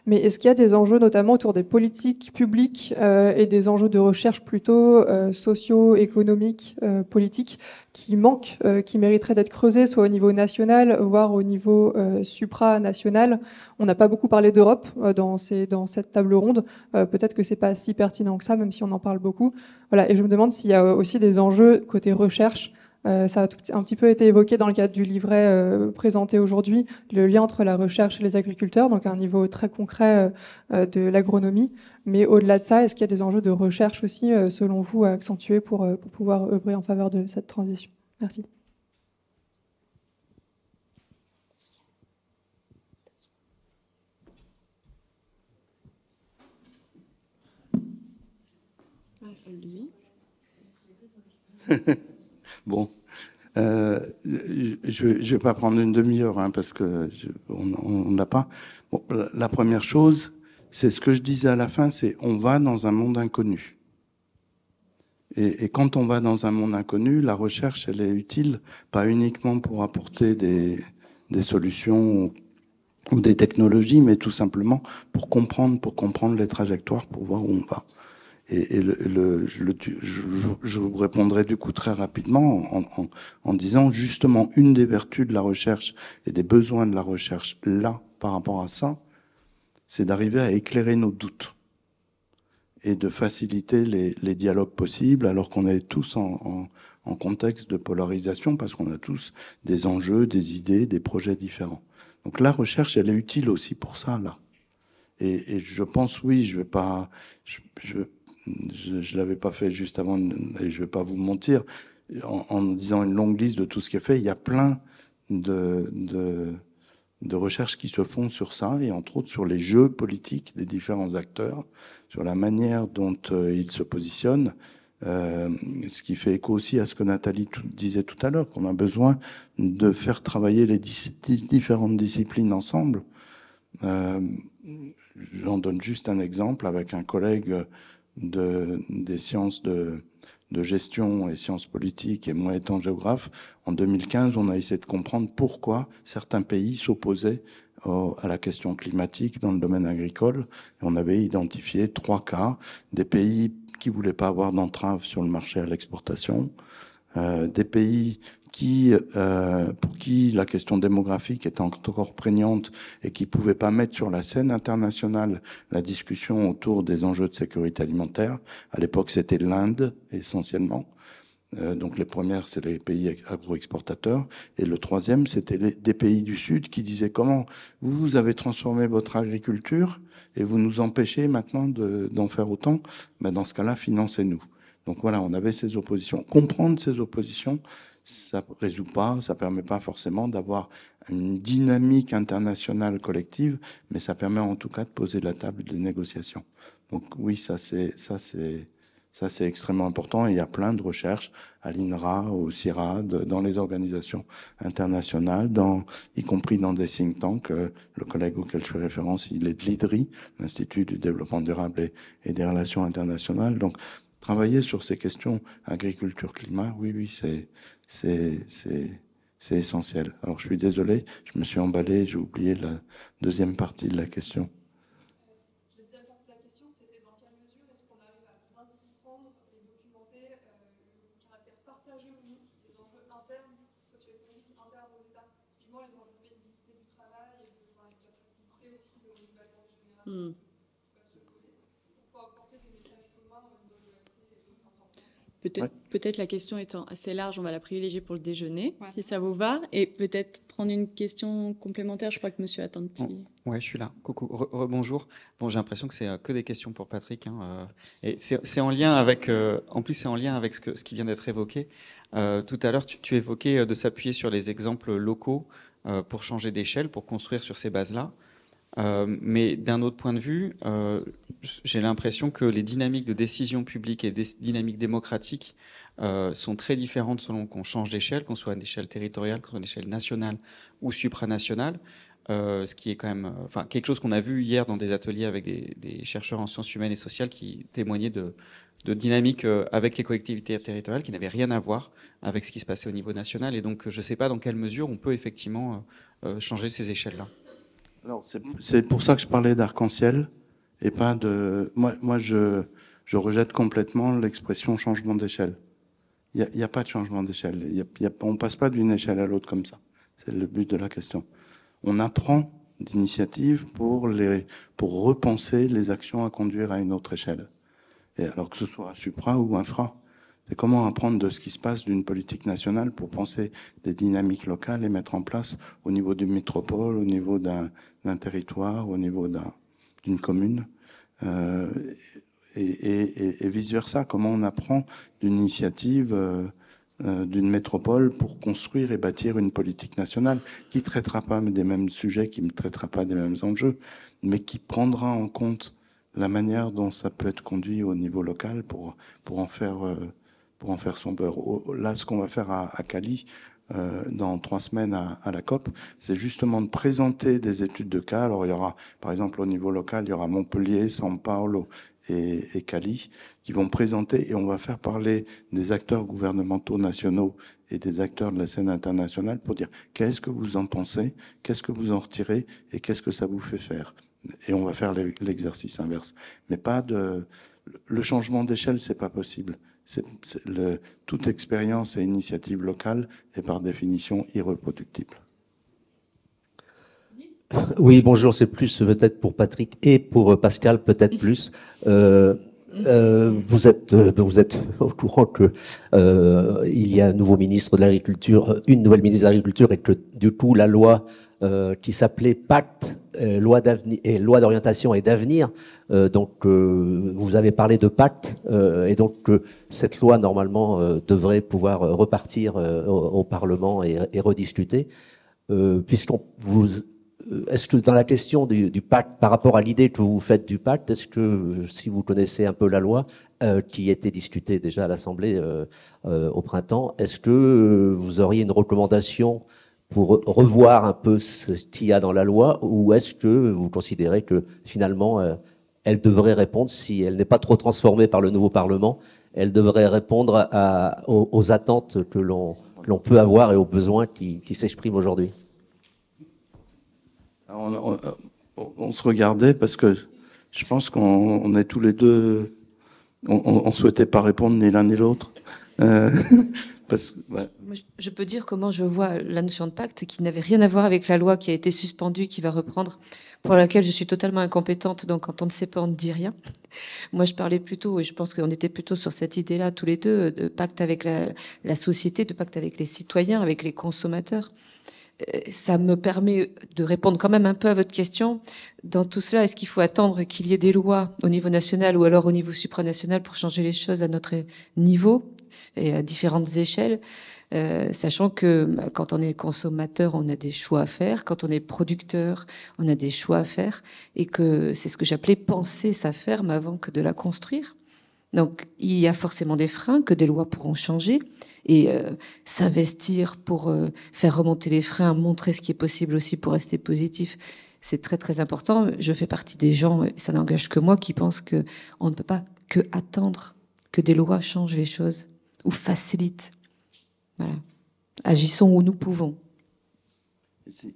Mais est-ce qu'il y a des enjeux notamment autour des politiques publiques et des enjeux de recherche plutôt socio-économiques, politiques, qui manquent, qui mériteraient d'être creusés, soit au niveau national, voire au niveau supranational? On n'a pas beaucoup parlé d'Europe dans cette table ronde. Peut-être que c'est pas si pertinent que ça, même si on en parle beaucoup. Voilà, et je me demande s'il y a aussi des enjeux côté recherche. Ça a un petit peu été évoqué dans le cadre du livret présenté aujourd'hui, le lien entre la recherche et les agriculteurs, donc à un niveau très concret de l'agronomie. Mais au-delà de ça, est-ce qu'il y a des enjeux de recherche aussi, selon vous, à accentuer pour pouvoir œuvrer en faveur de cette transition? Merci. Bon, je vais pas prendre une demi-heure parce que on n'a pas. Bon, la première chose, c'est ce que je disais à la fin, c'est on va dans un monde inconnu. Et quand on va dans un monde inconnu, la recherche, elle est utile, pas uniquement pour apporter des solutions ou des technologies, mais tout simplement pour comprendre les trajectoires, pour voir où on va. Et je vous répondrai du coup très rapidement en disant justement une des vertus de la recherche et des besoins de la recherche là par rapport à ça, c'est d'arriver à éclairer nos doutes et de faciliter les dialogues possibles alors qu'on est tous en contexte de polarisation parce qu'on a tous des enjeux, des idées, des projets différents. Donc la recherche, elle est utile aussi pour ça là. Et je pense oui, je vais pas je l'avais pas fait juste avant, et je vais pas vous mentir, en disant une longue liste de tout ce qui est fait, il y a plein de recherches qui se font sur ça, et entre autres sur les jeux politiques des différents acteurs, sur la manière dont ils se positionnent, ce qui fait écho aussi à ce que Nathalie disait tout à l'heure, qu'on a besoin de faire travailler les différentes disciplines ensemble. J'en donne juste un exemple avec un collègue des sciences de de gestion et sciences politiques, et moi étant géographe, en 2015, on a essayé de comprendre pourquoi certains pays s'opposaient à la question climatique dans le domaine agricole. Et on avait identifié 3 cas, des pays qui voulaient pas avoir d'entrave sur le marché à l'exportation, des pays pour qui la question démographique était encore prégnante et qui pouvaient pas mettre sur la scène internationale la discussion autour des enjeux de sécurité alimentaire. À l'époque, c'était l'Inde, essentiellement. Donc les premières, c'est les pays agro-exportateurs. Et le troisième, c'était des pays du Sud qui disaient comment vous avez transformé votre agriculture et vous nous empêchez maintenant d'en faire autant. Ben dans ce cas-là, financez-nous. Donc voilà, on avait ces oppositions. Comprendre ces oppositions, ça résout pas, ça permet pas forcément d'avoir une dynamique internationale collective, mais ça permet en tout cas de poser la table des négociations. Donc oui, ça c'est extrêmement important. Et il y a plein de recherches à l'INRA, au CIRAD, dans les organisations internationales, y compris dans des think tanks. Le collègue auquel je fais référence, il est de l'IDRI, l'Institut du développement durable et des relations internationales. Donc travailler sur ces questions agriculture-climat, oui, c'est essentiel. Alors je suis désolé, je me suis emballé, j'ai oublié la deuxième partie de la question. La deuxième partie de la question, c'était dans quelle mesure est-ce qu'on arrive à bien comprendre et documenter le caractère partagé ou non des enjeux internes, socio-économiques internes aux États, typiquement les enjeux de pénibilité du travail et de l'attractivité aussi de la génération. Peut-être la question étant assez large, on va la privilégier pour le déjeuner, si ça vous va. Et peut-être prendre une question complémentaire. Je crois que monsieur attend depuis. Ouais, je suis là. Coucou, bonjour. Bon, j'ai l'impression que c'est que des questions pour Patrick. Et c'est en lien avec, en plus, c'est en lien avec ce qui vient d'être évoqué. Tout à l'heure, tu évoquais de s'appuyer sur les exemples locaux pour changer d'échelle, pour construire sur ces bases-là. Mais d'un autre point de vue, j'ai l'impression que les dynamiques de décision publique et des dynamiques démocratiques sont très différentes selon qu'on change d'échelle, qu'on soit à une échelle territoriale, qu'on soit à une échelle nationale ou supranationale. Ce qui est quand même quelque chose qu'on a vu hier dans des ateliers avec des chercheurs en sciences humaines et sociales qui témoignaient de dynamiques avec les collectivités territoriales qui n'avaient rien à voir avec ce qui se passait au niveau national. Et donc, je ne sais pas dans quelle mesure on peut effectivement changer ces échelles-là. Alors, c'est pour ça que je parlais d'arc-en-ciel et pas de... Moi, je rejette complètement l'expression changement d'échelle. Il n'y a pas de changement d'échelle. On passe pas d'une échelle à l'autre comme ça. C'est le but de la question. On apprend d'initiatives pour repenser les actions à conduire à une autre échelle. Et alors que ce soit supra ou infra. C'est comment apprendre de ce qui se passe d'une politique nationale pour penser des dynamiques locales et mettre en place au niveau d'une métropole, au niveau d'un territoire, au niveau d'une commune, et vice-versa. Comment on apprend d'une initiative d'une métropole pour construire et bâtir une politique nationale qui ne traitera pas des mêmes sujets, qui ne traitera pas des mêmes enjeux, mais qui prendra en compte la manière dont ça peut être conduit au niveau local pour en faire son beurre. Là, ce qu'on va faire à Cali, dans 3 semaines à la COP, c'est justement de présenter des études de cas. Alors, il y aura, par exemple, au niveau local, il y aura Montpellier, São Paulo et Cali, qui vont présenter, et on va faire parler des acteurs gouvernementaux nationaux et des acteurs de la scène internationale pour dire qu'est-ce que vous en pensez, qu'est-ce que vous en retirez et qu'est-ce que ça vous fait faire. Et on va faire l'exercice inverse. Mais le changement d'échelle, c'est pas possible. Toute expérience et initiative locale est par définition irreproductible. Oui, bonjour, c'est plus peut-être pour Patrick et pour Pascal, peut-être plus. Vous êtes au courant que il y a un nouveau ministre de l'Agriculture, une nouvelle ministre de l'Agriculture, et que du coup la loi qui s'appelait Pacte, loi d'orientation et d'avenir. Donc, vous avez parlé de pacte, et donc cette loi normalement devrait pouvoir repartir au Parlement et rediscuter. Est-ce que dans la question du pacte, par rapport à l'idée que vous faites du pacte, est-ce que, si vous connaissez un peu la loi qui était discutée déjà à l'Assemblée au printemps, est-ce que vous auriez une recommandation pour revoir un peu ce qu'il y a dans la loi, ou est-ce que vous considérez que finalement elle devrait répondre, si elle n'est pas trop transformée par le nouveau Parlement, elle devrait répondre aux attentes que l'on peut avoir et aux besoins qui s'expriment aujourd'hui. On se regardait parce que je pense qu'on est tous les deux, on souhaitait pas répondre ni l'un ni l'autre. Ouais. Je peux dire comment je vois la notion de pacte qui n'avait rien à voir avec la loi qui a été suspendue, qui va reprendre, pour laquelle je suis totalement incompétente. Donc quand on ne sait pas, on ne dit rien. Moi, je parlais plutôt, et je pense qu'on était plutôt sur cette idée-là tous les deux, de pacte avec la société, de pacte avec les citoyens, avec les consommateurs. Ça me permet de répondre quand même un peu à votre question. Dans tout cela, est-ce qu'il faut attendre qu'il y ait des lois au niveau national ou alors au niveau supranational pour changer les choses à notre niveau et à différentes échelles, sachant que quand on est consommateur, on a des choix à faire. Quand on est producteur, on a des choix à faire. Et que c'est ce que j'appelais penser sa ferme avant que de la construire. Donc, il y a forcément des freins que des lois pourront changer. Et s'investir pour faire remonter les freins, montrer ce qui est possible aussi pour rester positif, c'est très très important. Je fais partie des gens, et ça n'engage que moi, qui pensent que on ne peut pas que attendre que des lois changent les choses ou facilitent. Voilà. Agissons où nous pouvons.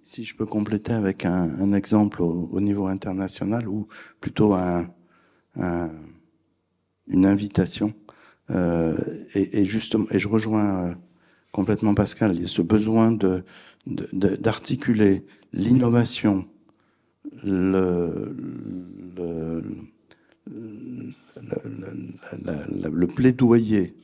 Si je peux compléter avec un exemple au niveau international, ou plutôt une invitation. Et justement, et je rejoins complètement Pascal, il y a ce besoin d'articuler l'innovation, le plaidoyer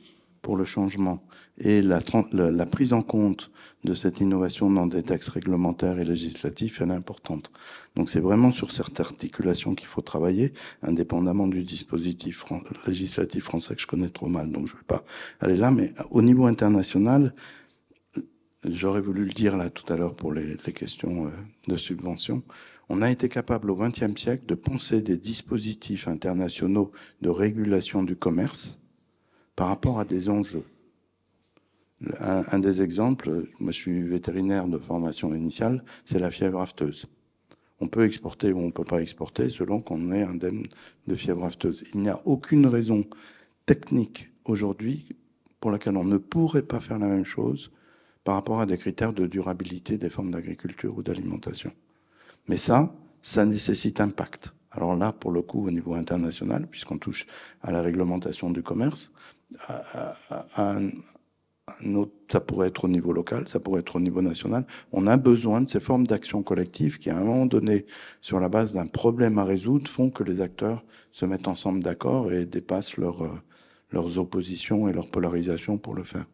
pour le changement et la prise en compte de cette innovation dans des textes réglementaires et législatifs, elle est importante. Donc c'est vraiment sur cette articulation qu'il faut travailler, indépendamment du dispositif législatif français que je connais trop mal, donc je ne vais pas aller là, mais au niveau international, j'aurais voulu le dire là tout à l'heure pour les questions de subvention, on a été capable au XXe siècle de penser des dispositifs internationaux de régulation du commerce par rapport à des enjeux. Un des exemples, moi je suis vétérinaire de formation initiale, c'est la fièvre afteuse. On peut exporter ou on ne peut pas exporter selon qu'on est indemne de fièvre afteuse. Il n'y a aucune raison technique aujourd'hui pour laquelle on ne pourrait pas faire la même chose par rapport à des critères de durabilité des formes d'agriculture ou d'alimentation. Mais ça nécessite un pacte. Alors là, pour le coup, au niveau international, puisqu'on touche à la réglementation du commerce, ça pourrait être au niveau local, ça pourrait être au niveau national. On a besoin de ces formes d'action collective qui, à un moment donné, sur la base d'un problème à résoudre, font que les acteurs se mettent ensemble d'accord et dépassent leurs oppositions et leurs polarisations pour le faire.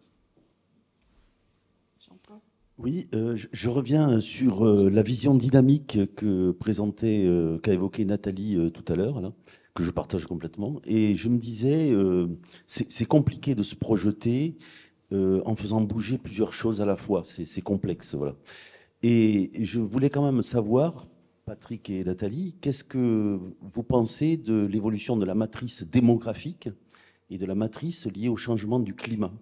Oui, je reviens sur la vision dynamique qu'a évoquée Nathalie tout à l'heure, là, que je partage complètement. Et je me disais, c'est compliqué de se projeter en faisant bouger plusieurs choses à la fois. C'est complexe, voilà. Et je voulais quand même savoir, Patrick et Nathalie, qu'est-ce que vous pensez de l'évolution de la matrice démographique et de la matrice liée au changement du climat ?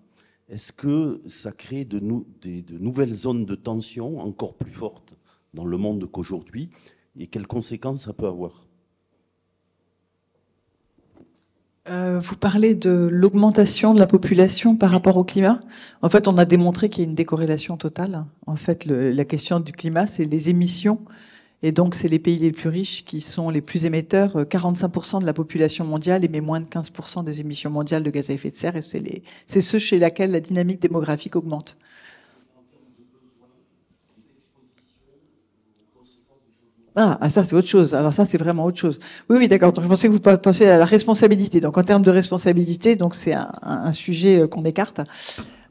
Est-ce que ça crée de nouvelles zones de tension encore plus fortes dans le monde qu'aujourd'hui? Et quelles conséquences ça peut avoir? Vous parlez de l'augmentation de la population par rapport au climat. En fait, on a démontré qu'il y a une décorrélation totale. En fait, la question du climat, c'est les émissions. Et donc, c'est les pays les plus riches qui sont les plus émetteurs. 45% de la population mondiale émet moins de 15% des émissions mondiales de gaz à effet de serre. Et c'est ceux chez lesquels la dynamique démographique augmente. Ah, ça, c'est autre chose. Alors ça, c'est vraiment autre chose. Oui, d'accord. Donc, je pensais que vous pensiez à la responsabilité. Donc, en termes de responsabilité, donc c'est un sujet qu'on écarte.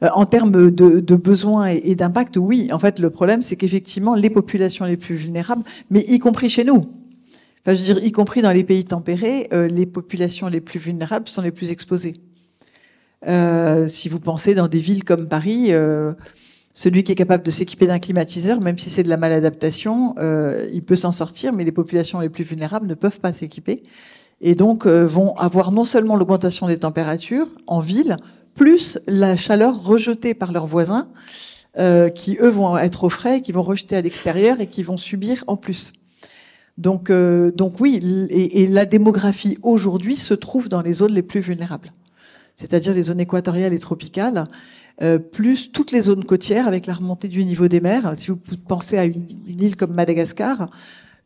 En termes de besoins et d'impact, oui. En fait, le problème, c'est qu'effectivement, les populations les plus vulnérables, mais y compris chez nous, enfin, je veux dire, y compris dans les pays tempérés, les populations les plus vulnérables sont les plus exposées. Si vous pensez dans des villes comme Paris, celui qui est capable de s'équiper d'un climatiseur, même si c'est de la maladaptation, il peut s'en sortir, mais les populations les plus vulnérables ne peuvent pas s'équiper. Et donc, vont avoir non seulement l'augmentation des températures en ville, plus la chaleur rejetée par leurs voisins, qui, eux, vont être au frais, qui vont rejeter à l'extérieur et qui vont subir en plus. Donc oui, et la démographie aujourd'hui se trouve dans les zones les plus vulnérables, c'est-à-dire les zones équatoriales et tropicales, plus toutes les zones côtières avec la remontée du niveau des mers. Si vous pensez à une île comme Madagascar,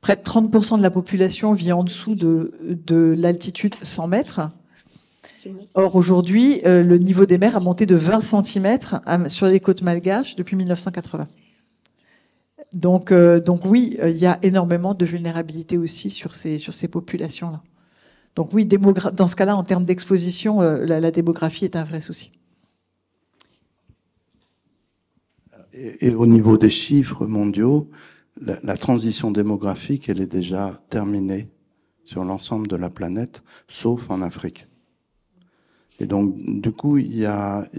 près de 30% de la population vit en dessous de l'altitude 100 mètres. Or, aujourd'hui, le niveau des mers a monté de 20 cm sur les côtes malgaches depuis 1980. Donc oui, il y a énormément de vulnérabilité aussi sur ces populations-là. Donc oui, dans ce cas-là, en termes d'exposition, la démographie est un vrai souci. Et au niveau des chiffres mondiaux, la transition démographique, elle est déjà terminée sur l'ensemble de la planète, sauf en Afrique. Et donc, du coup, la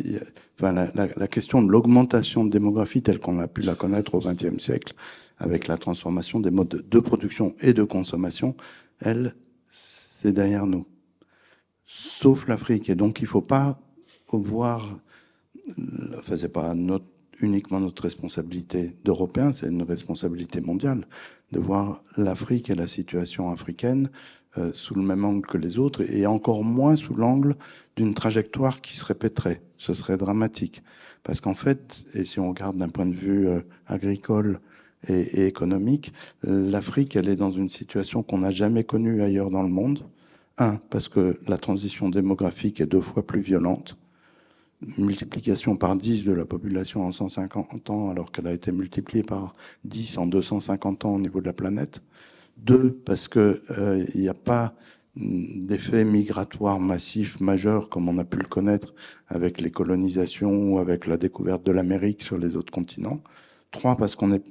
question de l'augmentation de démographie telle qu'on a pu la connaître au XXe siècle, avec la transformation des modes de production et de consommation, elle, c'est derrière nous. Sauf l'Afrique. Et donc, il ne faut pas voir, enfin, c'est pas uniquement notre responsabilité d'Européens, c'est une responsabilité mondiale de voir l'Afrique et la situation africaine sous le même angle que les autres, et encore moins sous l'angle d'une trajectoire qui se répéterait. Ce serait dramatique. Parce qu'en fait, et si on regarde d'un point de vue agricole et économique, l'Afrique, elle est dans une situation qu'on n'a jamais connue ailleurs dans le monde. Parce que la transition démographique est 2 fois plus violente. Multiplication par 10 de la population en 150 ans, alors qu'elle a été multipliée par 10 en 250 ans au niveau de la planète. 2, parce que il n'y a pas d'effet migratoire massif majeur comme on a pu le connaître avec les colonisations ou avec la découverte de l'Amérique sur les autres continents. 3, parce qu'on est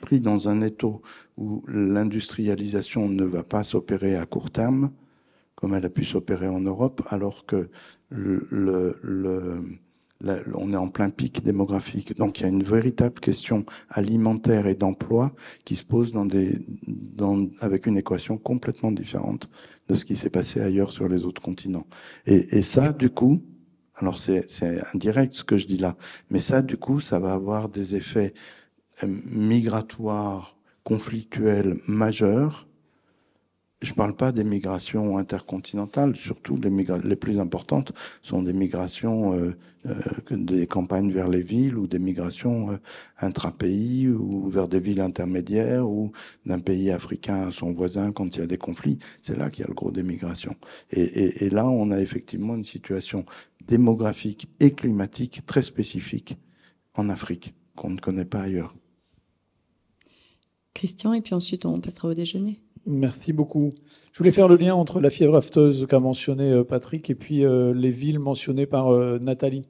pris dans un étau où l'industrialisation ne va pas s'opérer à court terme, comme elle a pu s'opérer en Europe, alors que on est en plein pic démographique. Donc il y a une véritable question alimentaire et d'emploi qui se pose avec une équation complètement différente de ce qui s'est passé ailleurs sur les autres continents. Et ça, du coup, alors c'est indirect ce que je dis là, mais ça, du coup, ça va avoir des effets migratoires, conflictuels majeurs. Je ne parle pas des migrations intercontinentales, surtout les plus importantes sont des migrations des campagnes vers les villes ou des migrations intra-pays ou vers des villes intermédiaires ou d'un pays africain à son voisin quand il y a des conflits. C'est là qu'il y a le gros des migrations. Et là, on a effectivement une situation démographique et climatique très spécifique en Afrique qu'on ne connaît pas ailleurs. Christian, et puis ensuite on passera au déjeuner. Merci beaucoup. Je voulais faire le lien entre la fièvre afteuse qu'a mentionné Patrick et puis les villes mentionnées par Nathalie.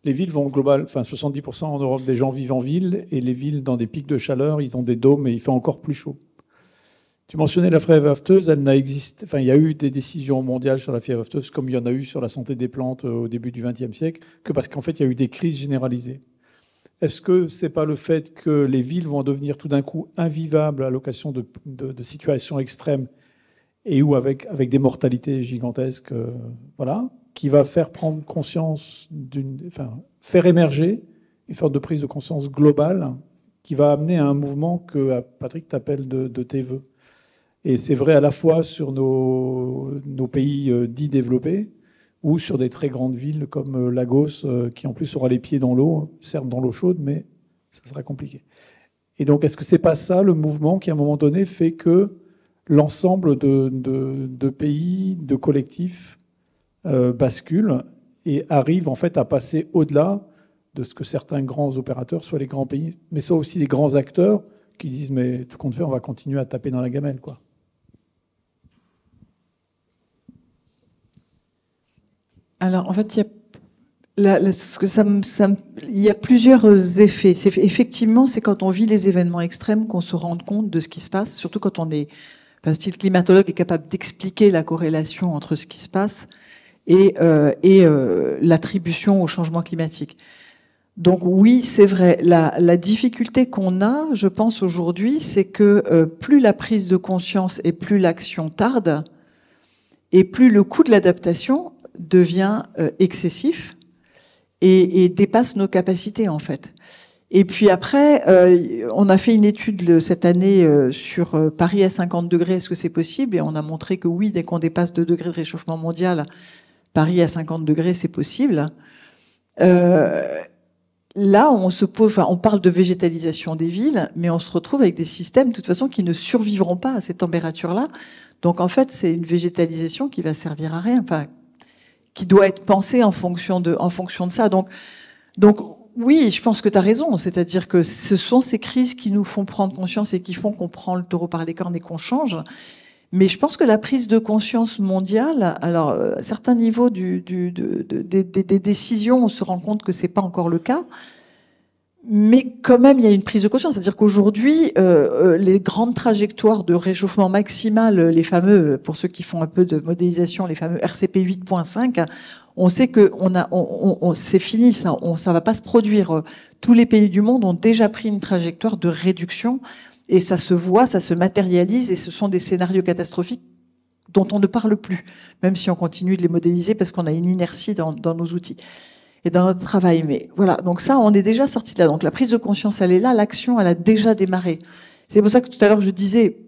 Les villes vont global, enfin 70% en Europe des gens vivent en ville, et les villes dans des pics de chaleur, ils ont des dômes et il fait encore plus chaud. Tu mentionnais la fièvre afteuse, elle n'a existé, enfin il y a eu des décisions mondiales sur la fièvre afteuse comme il y en a eu sur la santé des plantes au début du XXe siècle, que parce qu'en fait il y a eu des crises généralisées. Est-ce que c'est pas le fait que les villes vont devenir tout d'un coup invivables à l'occasion de situations extrêmes et où avec des mortalités gigantesques, voilà, qui va faire prendre conscience faire émerger une sorte de prise de conscience globale qui va amener à un mouvement que Patrick t'appelle de tes voeux. Et c'est vrai à la fois sur nos pays dits développés, ou sur des très grandes villes comme Lagos, qui en plus aura les pieds dans l'eau, certes dans l'eau chaude, mais ça sera compliqué. Et donc, est-ce que c'est pas ça le mouvement qui, à un moment donné, fait que l'ensemble de pays, de collectifs bascule et arrive en fait à passer au-delà de ce que certains grands opérateurs, soit les grands pays, mais soit aussi des grands acteurs qui disent mais tout compte fait, on va continuer à taper dans la gamelle, quoi. Alors, en fait, il y a plusieurs effets. Effectivement, c'est quand on vit les événements extrêmes qu'on se rend compte de ce qui se passe, surtout quand on est, si le climatologue est capable d'expliquer la corrélation entre ce qui se passe et l'attribution au changement climatique. Donc oui, c'est vrai. La difficulté qu'on a, je pense aujourd'hui, c'est que plus la prise de conscience et plus l'action tarde, et plus le coût de l'adaptation devient excessif et dépasse nos capacités, en fait. Et puis après, on a fait une étude cette année sur Paris à 50 degrés, est-ce que c'est possible? Et on a montré que oui, dès qu'on dépasse 2 degrés de réchauffement mondial, Paris à 50 degrés, c'est possible. Là, on parle de végétalisation des villes, mais on se retrouve avec des systèmes, de toute façon, qui ne survivront pas à ces températures-là. Donc, en fait, c'est une végétalisation qui va servir à rien, enfin, qui doit être pensée en fonction de ça. Donc, oui, je pense que tu as raison. C'est-à-dire que ce sont ces crises qui nous font prendre conscience et qui font qu'on prend le taureau par les cornes et qu'on change. Mais je pense que la prise de conscience mondiale, alors à certains niveaux des décisions, on se rend compte que c'est pas encore le cas. Mais quand même, il y a une prise de conscience. C'est-à-dire qu'aujourd'hui, les grandes trajectoires de réchauffement maximal, les fameux, pour ceux qui font un peu de modélisation, les fameux RCP 8.5, on sait que c'est fini, ça va pas se produire. Tous les pays du monde ont déjà pris une trajectoire de réduction et ça se voit, ça se matérialise et ce sont des scénarios catastrophiques dont on ne parle plus, même si on continue de les modéliser parce qu'on a une inertie dans nos outils et dans notre travail. Mais voilà, donc ça, on est déjà sorti de là. Donc la prise de conscience, elle est là, l'action, elle a déjà démarré. C'est pour ça que tout à l'heure, je disais,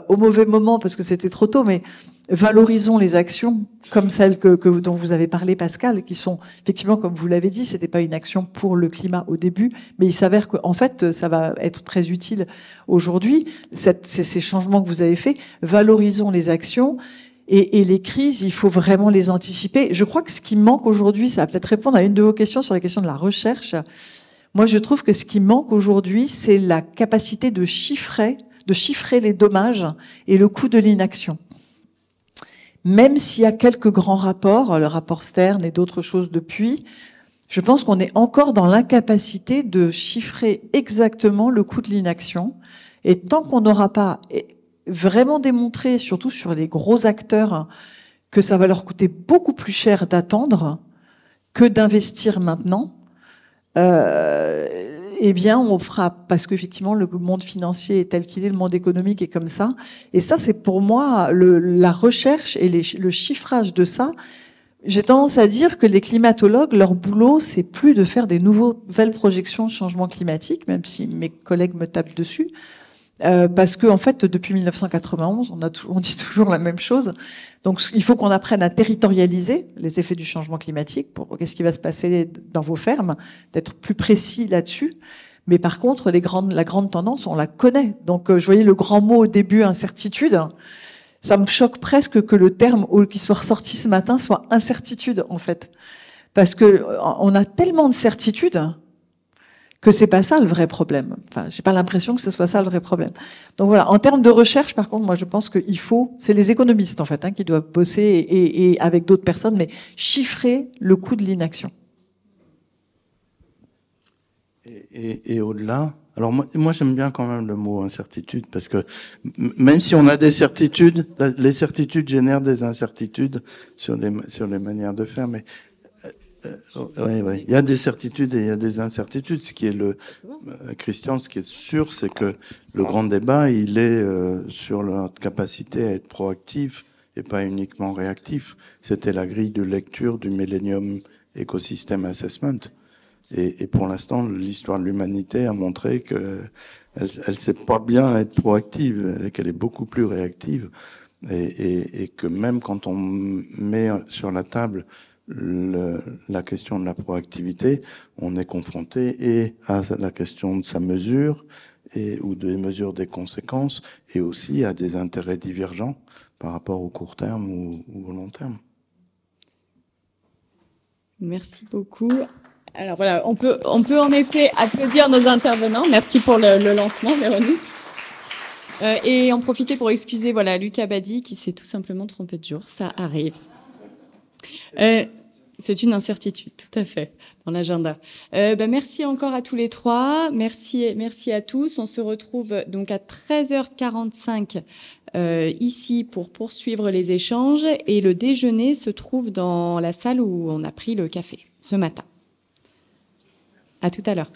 au mauvais moment, parce que c'était trop tôt, mais valorisons les actions comme celles dont vous avez parlé, Pascal, qui sont effectivement, comme vous l'avez dit, c'était pas une action pour le climat au début, mais il s'avère qu'en fait, ça va être très utile aujourd'hui. Ces changements que vous avez faits, valorisons les actions et les crises, il faut vraiment les anticiper. Je crois que ce qui manque aujourd'hui, ça va peut-être répondre à une de vos questions sur la question de la recherche. Moi, je trouve que ce qui manque aujourd'hui, c'est la capacité de chiffrer les dommages et le coût de l'inaction. Même s'il y a quelques grands rapports, le rapport Stern et d'autres choses depuis, je pense qu'on est encore dans l'incapacité de chiffrer exactement le coût de l'inaction. Et tant qu'on n'aura pas vraiment démontré, surtout sur les gros acteurs, que ça va leur coûter beaucoup plus cher d'attendre que d'investir maintenant, eh bien, on fera, parce qu'effectivement, le monde financier est tel qu'il est, le monde économique est comme ça. Et ça, c'est pour moi la recherche et le chiffrage de ça. J'ai tendance à dire que les climatologues, leur boulot, c'est plus de faire des nouvelles projections de changement climatique, même si mes collègues me tapent dessus. Parce que en fait, depuis 1991, on dit toujours la même chose. Donc, il faut qu'on apprenne à territorialiser les effets du changement climatique pour qu'est-ce qui va se passer dans vos fermes, d'être plus précis là-dessus. Mais par contre, la grande tendance, on la connaît. Donc, je voyais le grand mot au début, incertitude. Ça me choque presque que le terme qui soit ressorti ce matin soit incertitude, en fait. Parce que on a tellement de certitudes que c'est pas ça le vrai problème. Enfin, j'ai pas l'impression que ce soit ça le vrai problème. Donc voilà, en termes de recherche, par contre, moi je pense qu'il faut, c'est les économistes en fait, qui doivent bosser et avec d'autres personnes, mais chiffrer le coût de l'inaction. Et au-delà, alors moi j'aime bien quand même le mot incertitude, parce que même si on a des certitudes, les certitudes génèrent des incertitudes sur les manières de faire, mais ouais. Il y a des certitudes et il y a des incertitudes. Ce qui est Christian, ce qui est sûr, c'est que le grand débat, il est sur notre capacité à être proactif et pas uniquement réactif. C'était la grille de lecture du Millennium Ecosystem Assessment. Et pour l'instant, l'histoire de l'humanité a montré que elle sait pas bien être proactive, qu'elle est beaucoup plus réactive, et que même quand on met sur la table la question de la proactivité, on est confronté et à la question de sa mesure ou des mesures des conséquences, et aussi à des intérêts divergents par rapport au court terme ou au long terme. Merci beaucoup. Alors voilà, on peut en effet applaudir nos intervenants. Merci pour le lancement, Véronique. Et en profiter pour excuser Luc Abadi qui s'est tout simplement trompé de jour. Ça arrive. C'est une incertitude, tout à fait, dans l'agenda. Merci encore à tous les trois. Merci à tous. On se retrouve donc à 13h45 ici pour poursuivre les échanges. Et le déjeuner se trouve dans la salle où on a pris le café ce matin. À tout à l'heure.